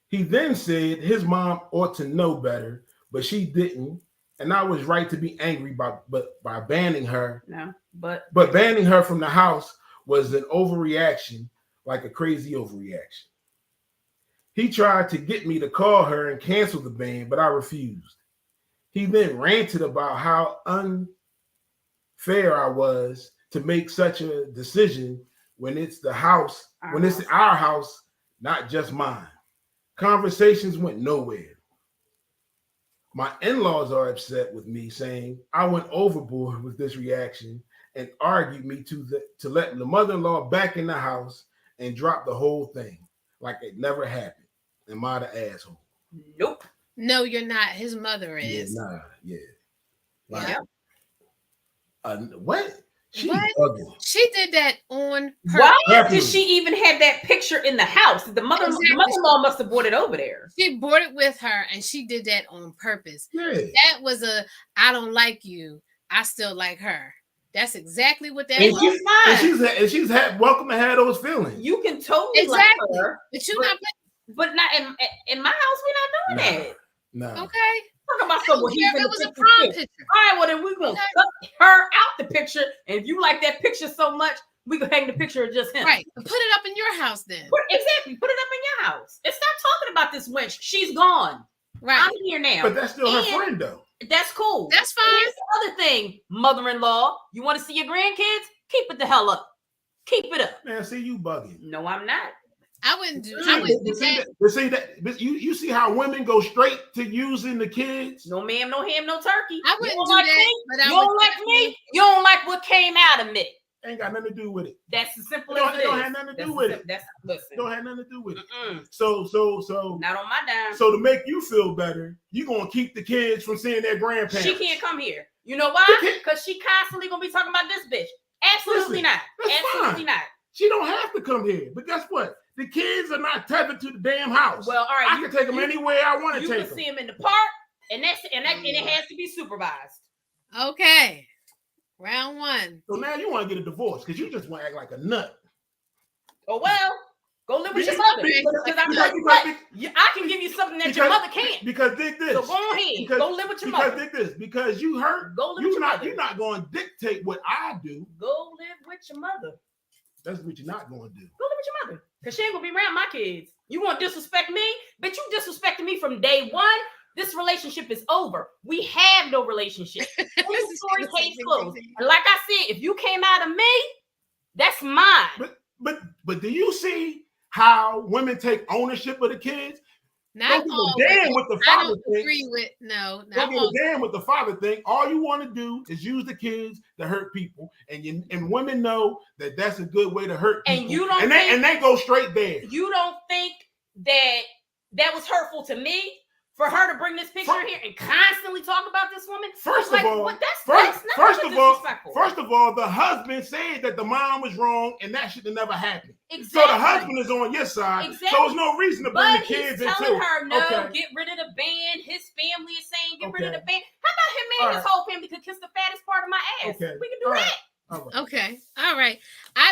He then said his mom ought to know better, but she didn't. And I was right to be angry by banning her. No, but banning her from the house was an overreaction, like a crazy overreaction. He tried to get me to call her and cancel the ban, but I refused. He then ranted about how unfair I was to make such a decision when it's our house, not just mine. Conversations went nowhere. My in-laws are upset with me, saying I went overboard with this reaction and argued me to let the mother-in-law back in the house and drop the whole thing like it never happened. Am I the asshole? Nope. No, you're not. His mother is. Yeah. Like, what? She did that on purpose. Why did she even have that picture in the house? The mother-in-law must have brought it over there. She brought it with her, and she did that on purpose. Yeah. That was I don't like you. I still like her. That's exactly what that was. And she's welcome to have those feelings. You can totally like her, but not in my house. We're not doing that. No. Okay. Talk about someone. It was a prom picture. All right, well then we're gonna cut her out the picture, and if you like that picture so much, we can hang the picture of just him. Right. Put it up in your house then. Put it up in your house. And stop talking about this wench. She's gone. Right. I'm here now. But that's still her friend though. That's cool. That's fine. Here's the other thing, mother-in-law. You want to see your grandkids? Keep it the hell up. Keep it up. Man, see you bugging. No, I'm not. I wouldn't do that. You see how women go straight to using the kids? No ma'am, no ham, no turkey. I wouldn't do that. You don't like me? You don't like what came out of me. Ain't got nothing to do with it. That's as simple as it is. Don't have nothing to do with it. Listen. Don't have nothing to do with it. So not on my dime. So to make you feel better, you gonna keep the kids from seeing their grandparents. She can't come here. You know why? Because she constantly gonna be talking about this bitch. Absolutely not. Absolutely not. She don't have to come here. But guess what? The kids are not tethered to the damn house. Well, all right. I can take them anywhere I want to take them. You can see them in the park, and it has to be supervised. Okay. Round one. So now you want to get a divorce because you just want to act like a nut. Oh well, go live with your mother. I can give you something that your mother can't. Because dig this. So go ahead. Go live with your mother. Because dig this. Because you hurt. Go live with your mother. You're not going to dictate what I do. Go live with your mother. That's what you're not going to do. Go live with your mother. Because she ain't going to be around my kids. You want to disrespect me? Bitch, you disrespected me from day one. This relationship is over. We have no relationship. This story case closed. And like I said, if you came out of me, that's mine. But do you see how women take ownership of the kids? Not all. Damn with the father thing. Agree with no. Don't give a damn with the father thing. All you want to do is use the kids to hurt people, and women know that that's a good way to hurt people. And you don't. And they go straight there. You don't think that was hurtful to me? For her to bring this picture here and constantly talk about this woman. First of all, the husband said that the mom was wrong and that should have never happened. Exactly. So the husband is on your side. Exactly. So there's no reason to bring the kids into it. Telling her, no, get rid of the band. His family is saying, get rid of the band. How about him and his whole family could kiss the fattest part of my ass? Okay. We can do that. Right. Okay. All right. I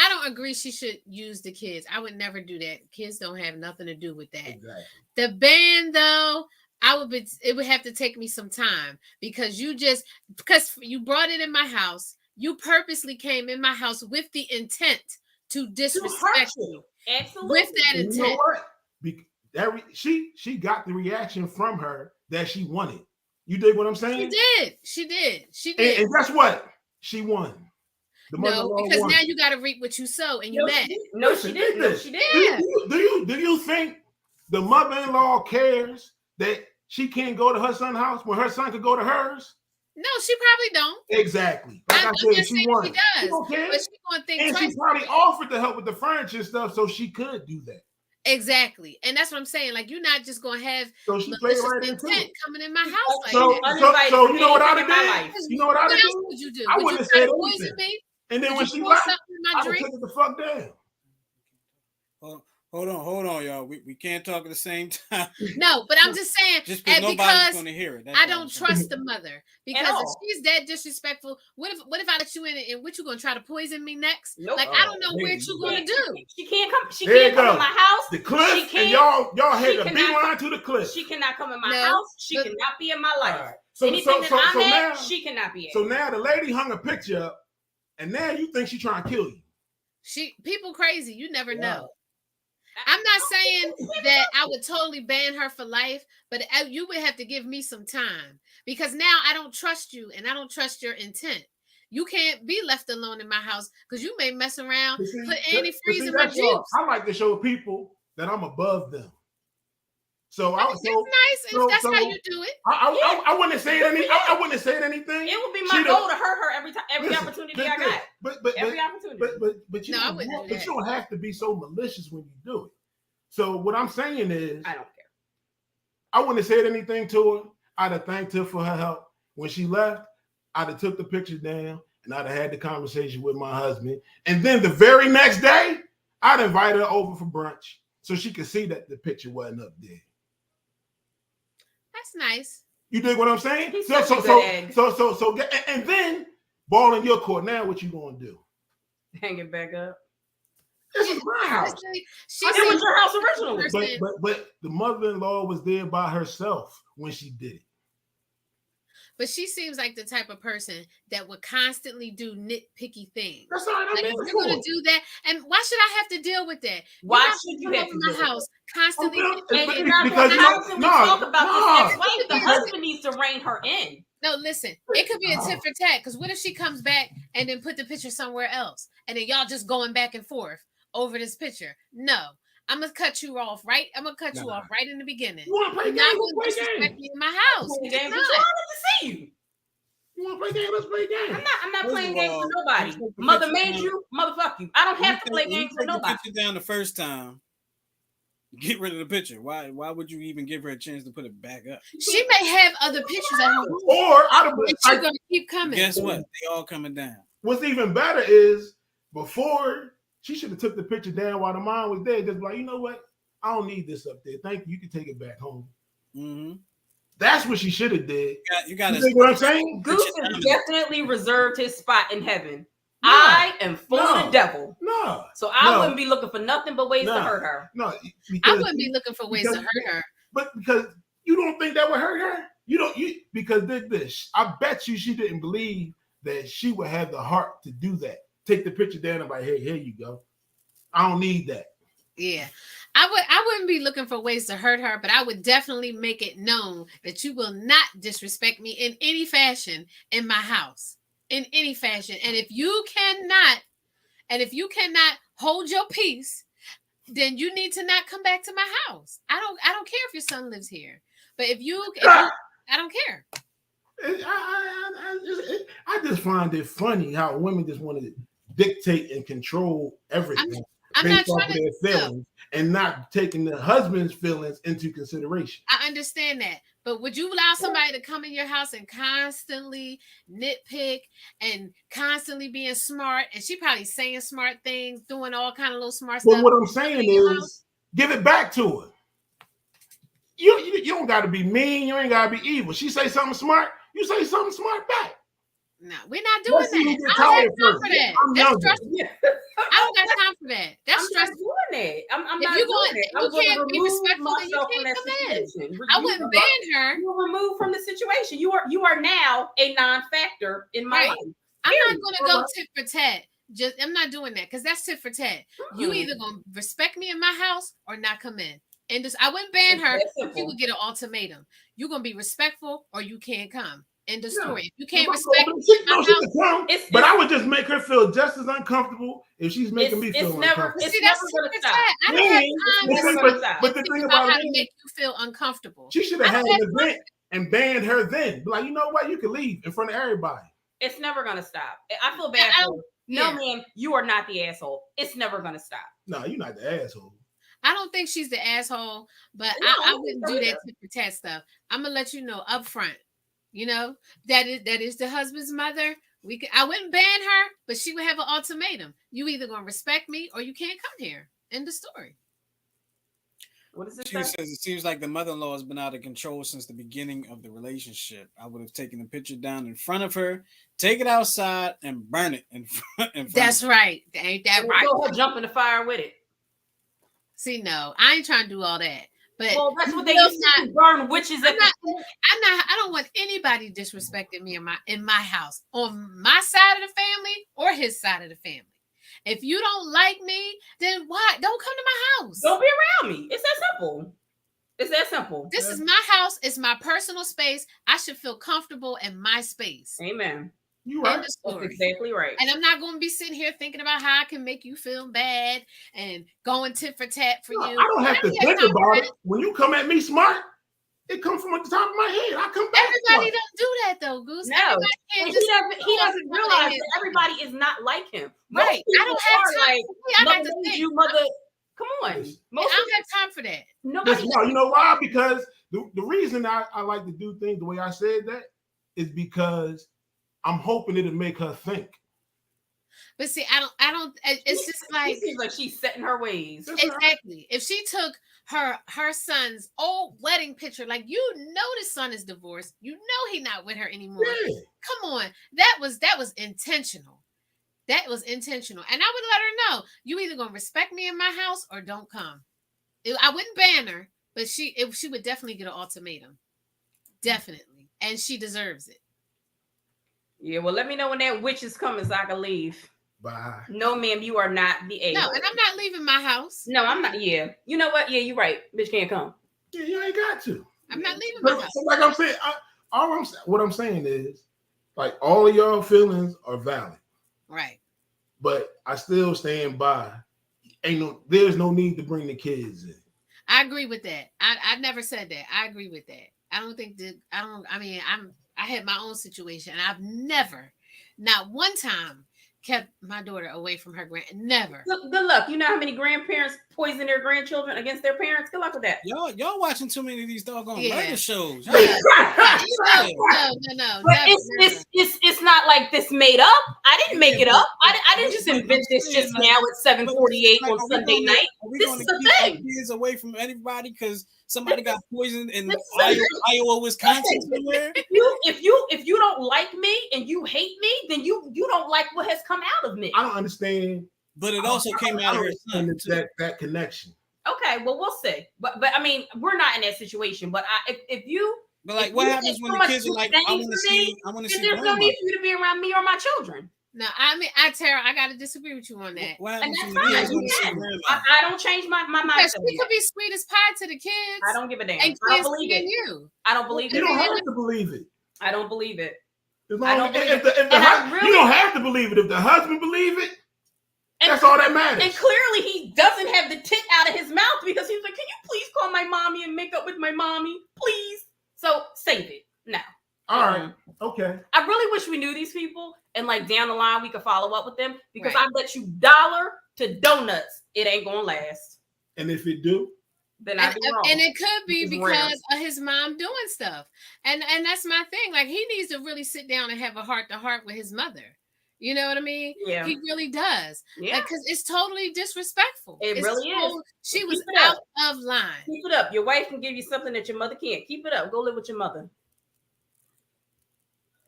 don't agree she should use the kids. I would never do that. Kids don't have nothing to do with that. Exactly. The band though, it would have to take me some time because you brought it in my house. You purposely came in my house with the intent to disrespect you. Absolutely. With that intent. You know what? She got the reaction from her that she wanted. You dig what I'm saying? She did. And guess what? She won. No, because now you got to reap what you sow, and you mad. No, she didn't. No, she did. Do you think the mother-in-law cares that she can't go to her son's house when her son could go to hers? No, she probably don't. Exactly. Like I said, she does. She don't care. But she gonna think and she probably offered to help with the furniture and stuff, so she could do that. Exactly, and that's what I'm saying. Like, you're not just gonna have malicious intent coming in my house. Like so you know what I'd do? You know what I'd do? What would you do? I wouldn't have said anything. And then when she left, I would take it the fuck down. Hold on, y'all. We can't talk at the same time. No, but I'm just saying, just nobody's going to hear it. I don't trust the mother because if she's that disrespectful, what if I let you in and what you going to try to poison me next? Nope. Like I don't know what you going to do. She can't come. She can't come in my house. The cliff, and y'all had a beeline to the cliff. She cannot come in my house. She cannot be in my life. Right. Anything that I'm at, she cannot be at. So now the lady hung a picture up, and now you think she's trying to kill you. People crazy. You never know. I'm not saying that I would totally ban her for life, but you would have to give me some time because now I don't trust you and I don't trust your intent. You can't be left alone in my house because you may mess around, put antifreeze in my juice. I like to show people that I'm above them. So that's nice if that's how you do it. I wouldn't say anything. I wouldn't say anything. It would be my goal to hurt her every opportunity I got. Every opportunity. But you don't have to be so malicious when you do it. So what I'm saying is, I don't care. I wouldn't have said anything to her. I'd have thanked her for her help. When she left, I'd have took the picture down and I'd have had the conversation with my husband. And then the very next day, I'd invite her over for brunch so she could see that the picture wasn't up there. That's nice. You dig what I'm saying? So, and then ball in your court. Now, what you gonna do? Hang it back up. This is my house. It was your house originally. But the mother-in-law was there by herself when she did it. But she seems like the type of person that would constantly do nitpicky things. That's all I mean. You're going to do that, and why should I have to deal with that? Why should you have to my house constantly? Because the husband needs to rein her in. No, listen. It could be a tit for tat. Because what if she comes back and then put the picture somewhere else, and then y'all just going back and forth over this picture? No. I'm gonna cut you off, right? I'm gonna cut you off right in the beginning. You want to play games? Let's play games. Me in my house. I wanted to see you. You want to play games? Let's play games. I'm not playing games with nobody. Mother made you, motherfuck you. I don't have to play games with nobody. Put you down the first time. Get rid of the picture. Why would you even give her a chance to put it back up? She may have other pictures at home. Or she's gonna keep coming. Guess what? They all coming down. What's even better is before. She should have took the picture down while the mom was there. Just like, you know what? I don't need this up there. Thank you. You can take it back home. Mm-hmm. That's what she should have did. You got to. What I'm saying? Goose has definitely reserved his spot in heaven. No, I am full of the devil. No. So I wouldn't be looking for nothing but ways to hurt her. No. I wouldn't be looking for ways to hurt her. But because you don't think that would hurt her? Because this. I bet you she didn't believe that she would have the heart to do that. Take the picture down and like, hey, here you go. I don't need that. Yeah. I wouldn't be looking for ways to hurt her, but I would definitely make it known that you will not disrespect me in any fashion in my house. In any fashion. And if you cannot hold your peace, then you need to not come back to my house. I don't care if your son lives here. But if I don't care. I just find it funny how women just want to dictate and control everything. based off of their feelings and not taking the husband's feelings into consideration. I understand that. But would you allow somebody to come in your house and constantly nitpick and constantly being smart? And she probably saying smart things, doing all kind of little smart stuff. But what I'm saying is, give it back to her. You don't got to be mean. You ain't got to be evil. She say something smart, you say something smart back. No, we're not doing that. I don't have time for that. That's stressful. I don't got time for that. That's stressful. I'm not doing it. I'm not doing it. You can't be respectful, then you can't come in. I wouldn't ban her. You were removed from the situation. You are now a non-factor in my life. I'm not gonna go tit for tat. I'm not doing that because that's tit for tat. You either gonna respect me in my house or not come in. And I wouldn't ban her. You would get an ultimatum. You're gonna be respectful or you can't come. End of story. If you can't respect me, but I would just make her feel just as uncomfortable if she's making me feel uncomfortable. See, that's never gonna stop. I don't have time but the thing about how to make you feel uncomfortable. She should have had an event and banned her then. Be like, you know what? You can leave in front of everybody. It's never gonna stop. I feel bad for her. No, man, you are not the asshole. It's never gonna stop. No, you're not the asshole. I don't think she's the asshole, but I wouldn't do that tit for tat stuff. I'm gonna let you know up front. You know, that is the husband's mother. I wouldn't ban her, but she would have an ultimatum. You either gonna respect me or you can't come here. End of story. What is it? She says it seems like the mother-in-law has been out of control since the beginning of the relationship. I would have taken the picture down in front of her, take it outside, and burn it in front. That's right. Ain't that right? Go jump in the fire with it. See, no, I ain't trying to do all that. But that's what they used to burn witches. I don't want anybody disrespecting me in my house on my side of the family or his side of the family. If you don't like me, then why? Don't come to my house. Don't be around me. It's that simple. It's that simple. This is my house. It's my personal space. I should feel comfortable in my space. Amen. You're right. That's exactly right. And I'm not going to be sitting here thinking about how I can make you feel bad and going tit for tat for you. I don't have to think about it. When you come at me smart, it comes from the top of my head. I come back. Everybody don't do that though, Goose. No, he doesn't realize that everybody is not like him. Right. I don't have time. I got to think. You mother. Come on. I don't have time for that. Nobody. You know why? Because the reason I like to do things the way I said that is because I'm hoping it'll make her think. But see, I don't. It's just like it seems like she's setting her ways. Exactly. If she took her son's old wedding picture, like the son is divorced, he not with her anymore. Yeah. Come on, that was intentional. That was intentional, and I would let her know you either gonna respect me in my house or don't come. I wouldn't ban her, but she would definitely get an ultimatum, definitely, and she deserves it. Yeah, well, let me know when that witch is coming so I can leave. Bye. No, ma'am, you are not the A. No, and I'm not leaving my house. No, I'm not. Yeah. You know what? Yeah, you're right. Bitch can't come. Yeah, you ain't got to. I'm not leaving my house. So like I'm saying, what I'm saying is, like, all of y'all feelings are valid. Right. But I still stand by. There's no need to bring the kids in. I agree with that. I never said that. I agree with that. I had my own situation, and I've never, not one time, kept my daughter away from her never. Good luck. You know how many grandparents poison their grandchildren against their parents? Good luck with that. Y'all watching too many of these doggone murder shows. No. But it's not like this made up. I didn't make it up. I didn't just invent this just now at 7:48 on Sunday night. This is the thing. Kids away from anybody because somebody got poisoned in Iowa, Wisconsin somewhere. If you don't like me and you hate me, then you don't like what has come out of me. I don't understand. But it also came out of her son. That connection. Okay, well, we'll see. But I mean, we're not in that situation. But if you. But like, what happens when the kids are like, I want to see. There's no need for you to be around me or my children. No, Tara, I got to disagree with you on that. And that's fine. I don't change my mind. Because she could be sweet as pie to the kids. I don't give a damn. And I don't believe it. I don't believe it. You don't have to believe it. I don't believe it. You don't have to believe it. If the husband believe it, that's all that matters. And clearly he doesn't have the tit out of his mouth because he's like, can you please call my mommy and make up with my mommy? Please. So save it now. All right. Okay. I really wish we knew these people and like down the line we could follow up with them because I bet you $1 to donuts, it ain't gonna last. And if it do, then I'd be wrong. And it could be because of his mom doing stuff. And that's my thing. Like, he needs to really sit down and have a heart-to-heart with his mother. You know what I mean? Yeah. He really does. Yeah. Because it's totally disrespectful. It really is. She was out of line. Keep it up. Your wife can give you something that your mother can't. Keep it up. Go live with your mother.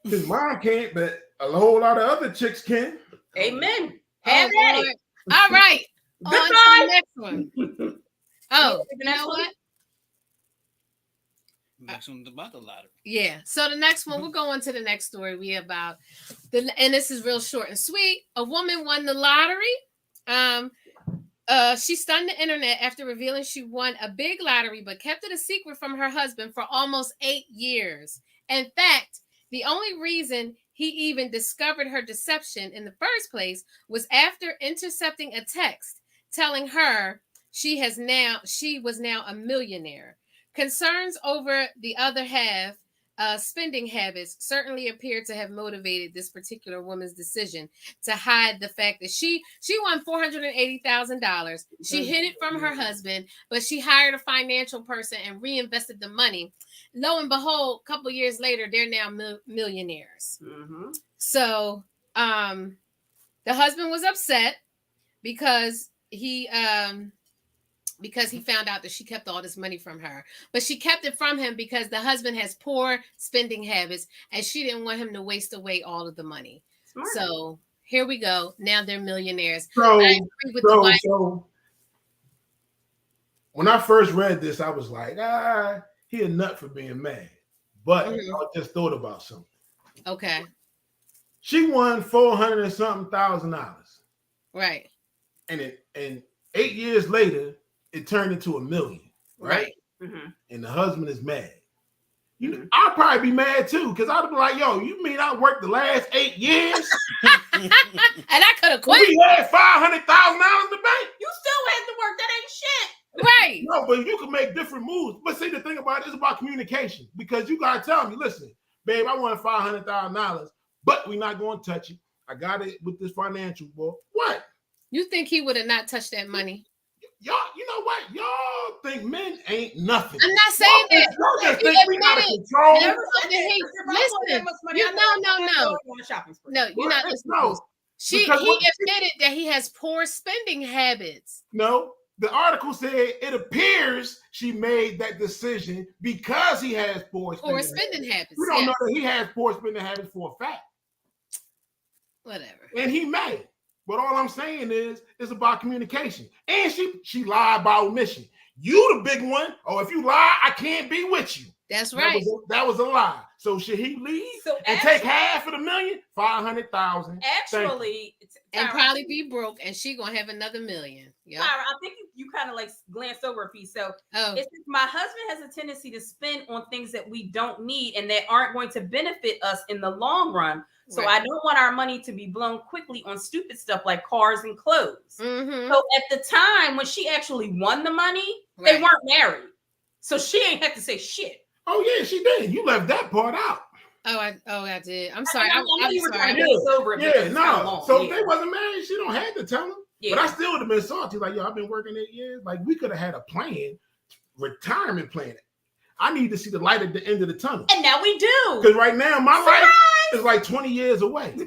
His mom can't, but a whole lot of other chicks can. Amen. Have at it. All right. On to the next one. Oh, you know what? Next one's about the lottery. Yeah. So the next one, we'll go on to the next story. We about and this is real short and sweet. A woman won the lottery. She stunned the internet after revealing she won a big lottery, but kept it a secret from her husband for almost 8 years. In fact, the only reason he even discovered her deception in the first place was after intercepting a text telling her she was now a millionaire. Concerns over the other half spending habits certainly appeared to have motivated this particular woman's decision to hide the fact that she won $480,000. She hid it from her husband, but she hired a financial person and reinvested the money. Lo and behold, a couple years later, they're now millionaires. Mm-hmm. So the husband was upset because he found out that she kept all this money from her. But she kept it from him because the husband has poor spending habits and she didn't want him to waste away all of the money. Smart. So here we go. Now they're millionaires. So when I first read this, I was like, he a nut for being mad. But I just thought about something. Okay. She won $400 and something thousand. Right. And 8 years later, it turned into $1 million. Right. Mm-hmm. And the husband is mad. You know, I'd probably be mad too, because I'd be like, yo, you mean I worked the last 8 years? And I could have quit. We had $500,000 in the bank. You still had to work. That ain't shit. Right. No, but you can make different moves. But see, the thing about it is about communication, because you got to tell me, listen, babe, I want $500,000, but we're not going to touch it. I got it with this financial boy. What? You think he would have not touched that money? Y'all, you know what? Y'all think men ain't nothing. I'm not saying that. Y'all just think we out of control. No, you're not listening. No. He admitted that he has poor spending habits. No, the article said it appears she made that decision because he has poor spending habits. We don't know that he has poor spending habits for a fact. Whatever. And he may. But all I'm saying is, it's about communication. And she lied by omission. You the big one. Oh, if you lie, I can't be with you. That's right. That was a lie. So should he leave and take half of the million? 500,000. Actually, and probably be broke, and she gonna have another million. Yeah, I think you kind of like glanced over a piece. So it's my husband has a tendency to spend on things that we don't need and that aren't going to benefit us in the long run. So I don't want our money to be blown quickly on stupid stuff like cars and clothes. Mm-hmm. So at the time when she actually won the money, they weren't married. So she ain't have to say shit. Oh yeah, she did. You left that part out. I did. I'm sorry. I'm sorry. So if they wasn't married, she don't have to tell them. Yeah. But I still would have been salty. Like, yo, I've been working 8 years. Like, we could have had a plan, retirement plan. I need to see the light at the end of the tunnel. And now we do. Because right now, my life is like 20 years away.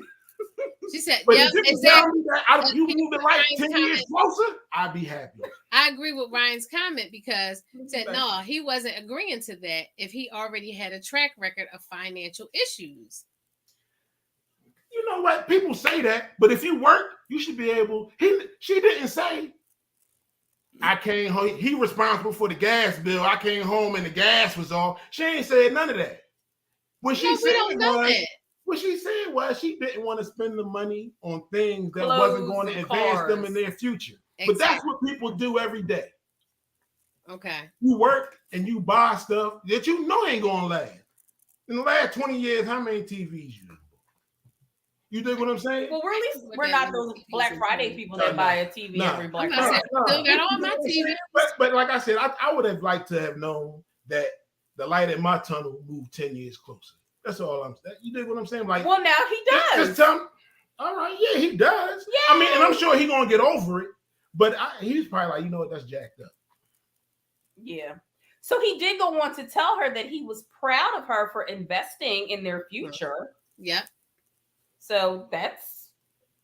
She said, but if you tell me that you move the light 10 years closer, I'd be happy. I agree with Ryan's comment because he said, no, he wasn't agreeing to that if he already had a track record of financial issues. You know what? People say that, but if you work, you should be able. She didn't say, I came home. He responsible for the gas bill. I came home and the gas was off. She ain't said none of that. What she said was she didn't want to spend the money on things that wasn't going to advance them in their future. Exactly. But that's what people do every day. Okay. You work and you buy stuff that you know ain't going to last. In the last 20 years, how many TVs you bought? You dig what I'm saying? Well, we're not those Black Friday people that buy a TV every Black Friday. Still got all my TV. But like I said, I would have liked to have known that the light in my tunnel moved 10 years closer. That's all I'm saying. You dig what I'm saying? Like, well, now he does. Just tell him, all right, yeah, he does. Yeah. I mean, and I'm sure he's gonna get over it. But he was probably like, you know what, that's jacked up. Yeah. So he did go on to tell her that he was proud of her for investing in their future. Yep. So that's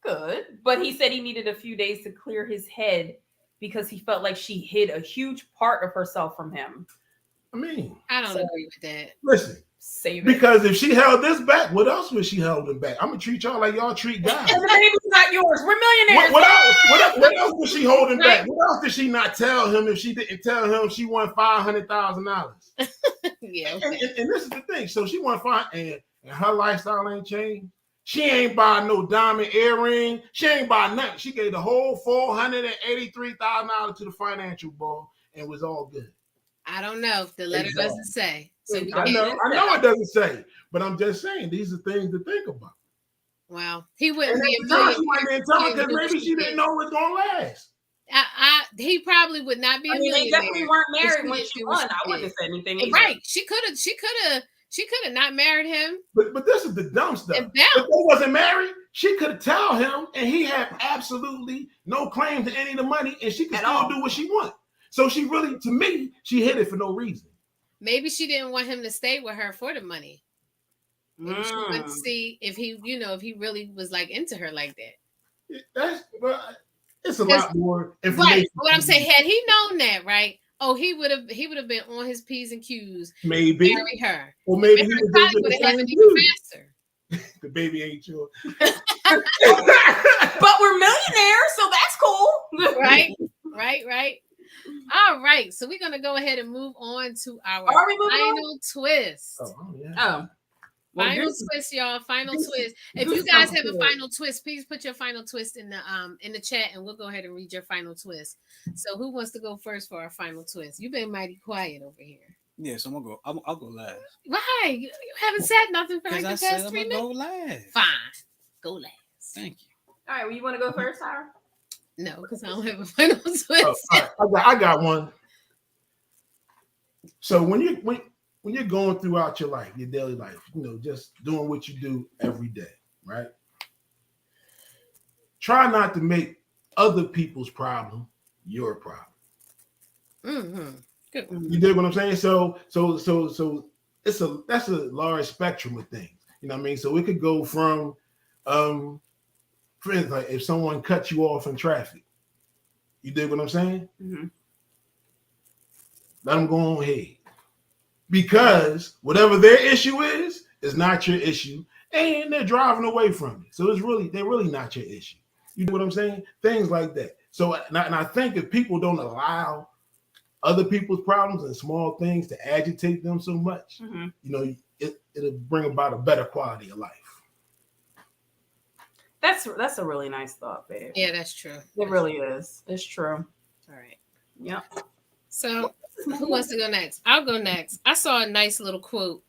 good. But he said he needed a few days to clear his head because he felt like she hid a huge part of herself from him. I mean, I don't agree with that. Listen. Save it. Because if she held this back, what else was she holding back? I'm gonna treat y'all like y'all treat guys. And the baby's not yours. We're millionaires. What else was she holding back? What else did she not tell him if she didn't tell him she won $500,000? Yeah. Okay. And this is the thing. So she won and her lifestyle ain't changed. She ain't buy no diamond earring. She ain't buy nothing. She gave the whole $483,000 to the financial board and was all good. I don't know. The letter doesn't say. So I know it doesn't say, but I'm just saying these are things to think about. Well, he wouldn't be a millionaire because maybe she didn't know it was gonna last. He probably would not be. They definitely weren't married when she won. I wouldn't have said anything. Either. Right? She could have not married him. But this is the dumb stuff. If they wasn't married, she could tell him, and he had absolutely no claim to any of the money, and she could still do what she wanted. So she really, to me, she hid it for no reason. Maybe she didn't want him to stay with her for the money. Maybe she wanted to see if he, if he really was like into her like that. It's a lot more information. Right. What I'm saying, had he known that, right? Oh, he would have been on his P's and Q's. Maybe marry her. Or maybe he probably would have happened even faster. The baby ain't yours. But we're millionaires, so that's cool. Right. All right, so we're gonna go ahead and move on to our final twist. Final twist, y'all. Final twist. If you guys have a final twist, please put your final twist in the chat, and we'll go ahead and read your final twist. So, who wants to go first for our final twist? You've been mighty quiet over here. Yes, I'm gonna go. I'll go last. Why? You haven't said nothing for like the past 3 minutes. Go last. Fine, go last. Thank you. All right. Well, you want to go first, Sarah? No, because I don't have a final twist. I got one. So when you're going throughout your life, your daily life, just doing what you do every day, right? Try not to make other people's problem your problem. Mm-hmm. Good. You dig what I'm saying? So that's a large spectrum of things. You know what I mean? So it could go from for instance, like if someone cuts you off in traffic, you dig what I'm saying? Mm-hmm. Let them go on ahead. Because whatever their issue is not your issue, and they're driving away from it. So they're really not your issue. You know what I'm saying? Things like that. So, and I think if people don't allow other people's problems and small things to agitate them so much, it'll bring about a better quality of life. That's a really nice thought, babe. Yeah, that's true. It really is. It's true. All right. Yep. So who wants to go next? I'll go next. I saw a nice little quote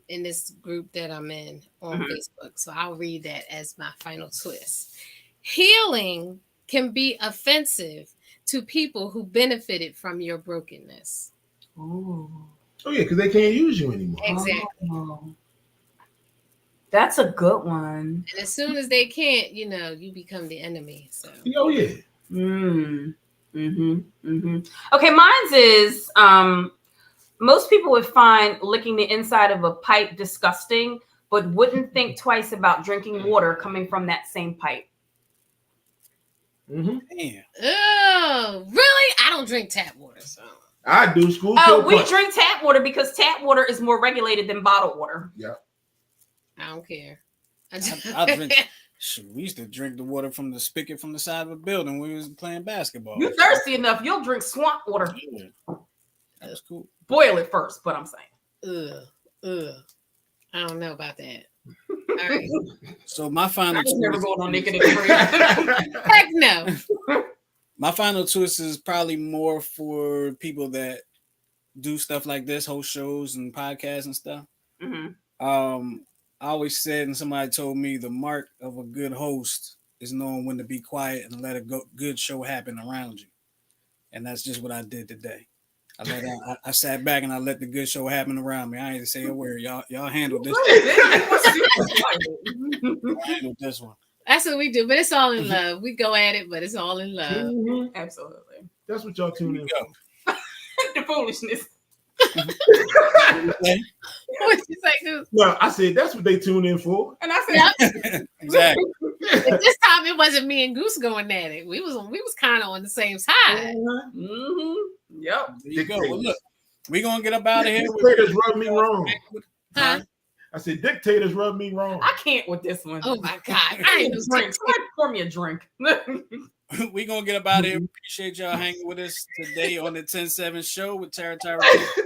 in this group that I'm in on Facebook. So I'll read that as my final twist. Healing can be offensive to people who benefited from your brokenness. Oh yeah, because they can't use you anymore. Exactly. Oh. That's a good one. And as soon as they can't, you become the enemy. So. Oh yeah. Okay, mine's is most people would find licking the inside of a pipe disgusting, but wouldn't think twice about drinking water coming from that same pipe. Mm-hmm. Damn. Oh, really? I don't drink tap water, so I do. School. We drink tap water because tap water is more regulated than bottled water. Yeah. I don't care. I drink. We used to drink the water from the spigot from the side of a building when we was playing basketball. You thirsty enough, you'll drink swamp water. Yeah. That's cool. Boil it first, but I'm saying. Ugh. I don't know about that. All right. So my final twist. Never going on naked and free. Heck no. My final twist is probably more for people that do stuff like this, host shows and podcasts and stuff. Mm-hmm. I always said, and somebody told me, the mark of a good host is knowing when to be quiet and let a good show happen around you. And that's just what I did today. I sat back and I let the good show happen around me. I ain't to say a word. Y'all handled this. I handled this one. That's what we do, but it's all in love. We go at it, but it's all in love. Mm-hmm. Absolutely. That's what y'all tune in for. The foolishness. What you say, Goose? No, I said that's what they tune in for. And I said, yep. Exactly. But this time it wasn't me and Goose going at it. We was kind of on the same side. Mm-hmm. Yep. There you go. Well, look, we're gonna get up out of here. Dictators rub me wrong. Huh? I said dictators rub me wrong. I can't with this one. Oh my God. I ain't no drink. Pour me a drink. We're gonna get up out of here. Appreciate y'all hanging with us today on the 10-7 show with Tara and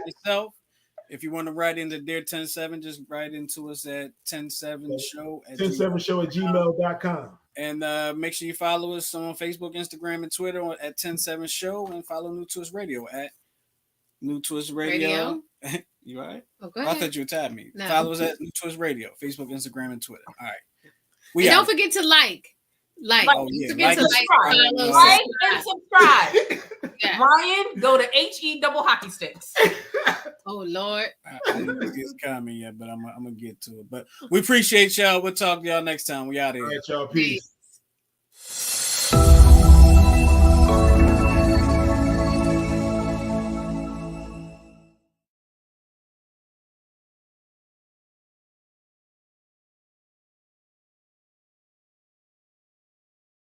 myself. If you want to write into Dear 10-7, just write into us at 10-7show at 10-7show at gmail.com. And make sure you follow us on Facebook, Instagram, and Twitter at 10-7 show, and follow New Twist Radio at New Twist Radio. You all right? Oh, go ahead. I thought you would tag me. No. Follow us at New Twist Radio, Facebook, Instagram, and Twitter. All right. And don't forget to like. Oh, yeah. Forget to follow, like and subscribe. Yeah. Ryan, go to HE double hockey sticks. Oh Lord. I didn't think it's coming yet, but I'm gonna get to it. But we appreciate y'all. We'll talk to y'all next time. We out of here. All right, y'all. Peace.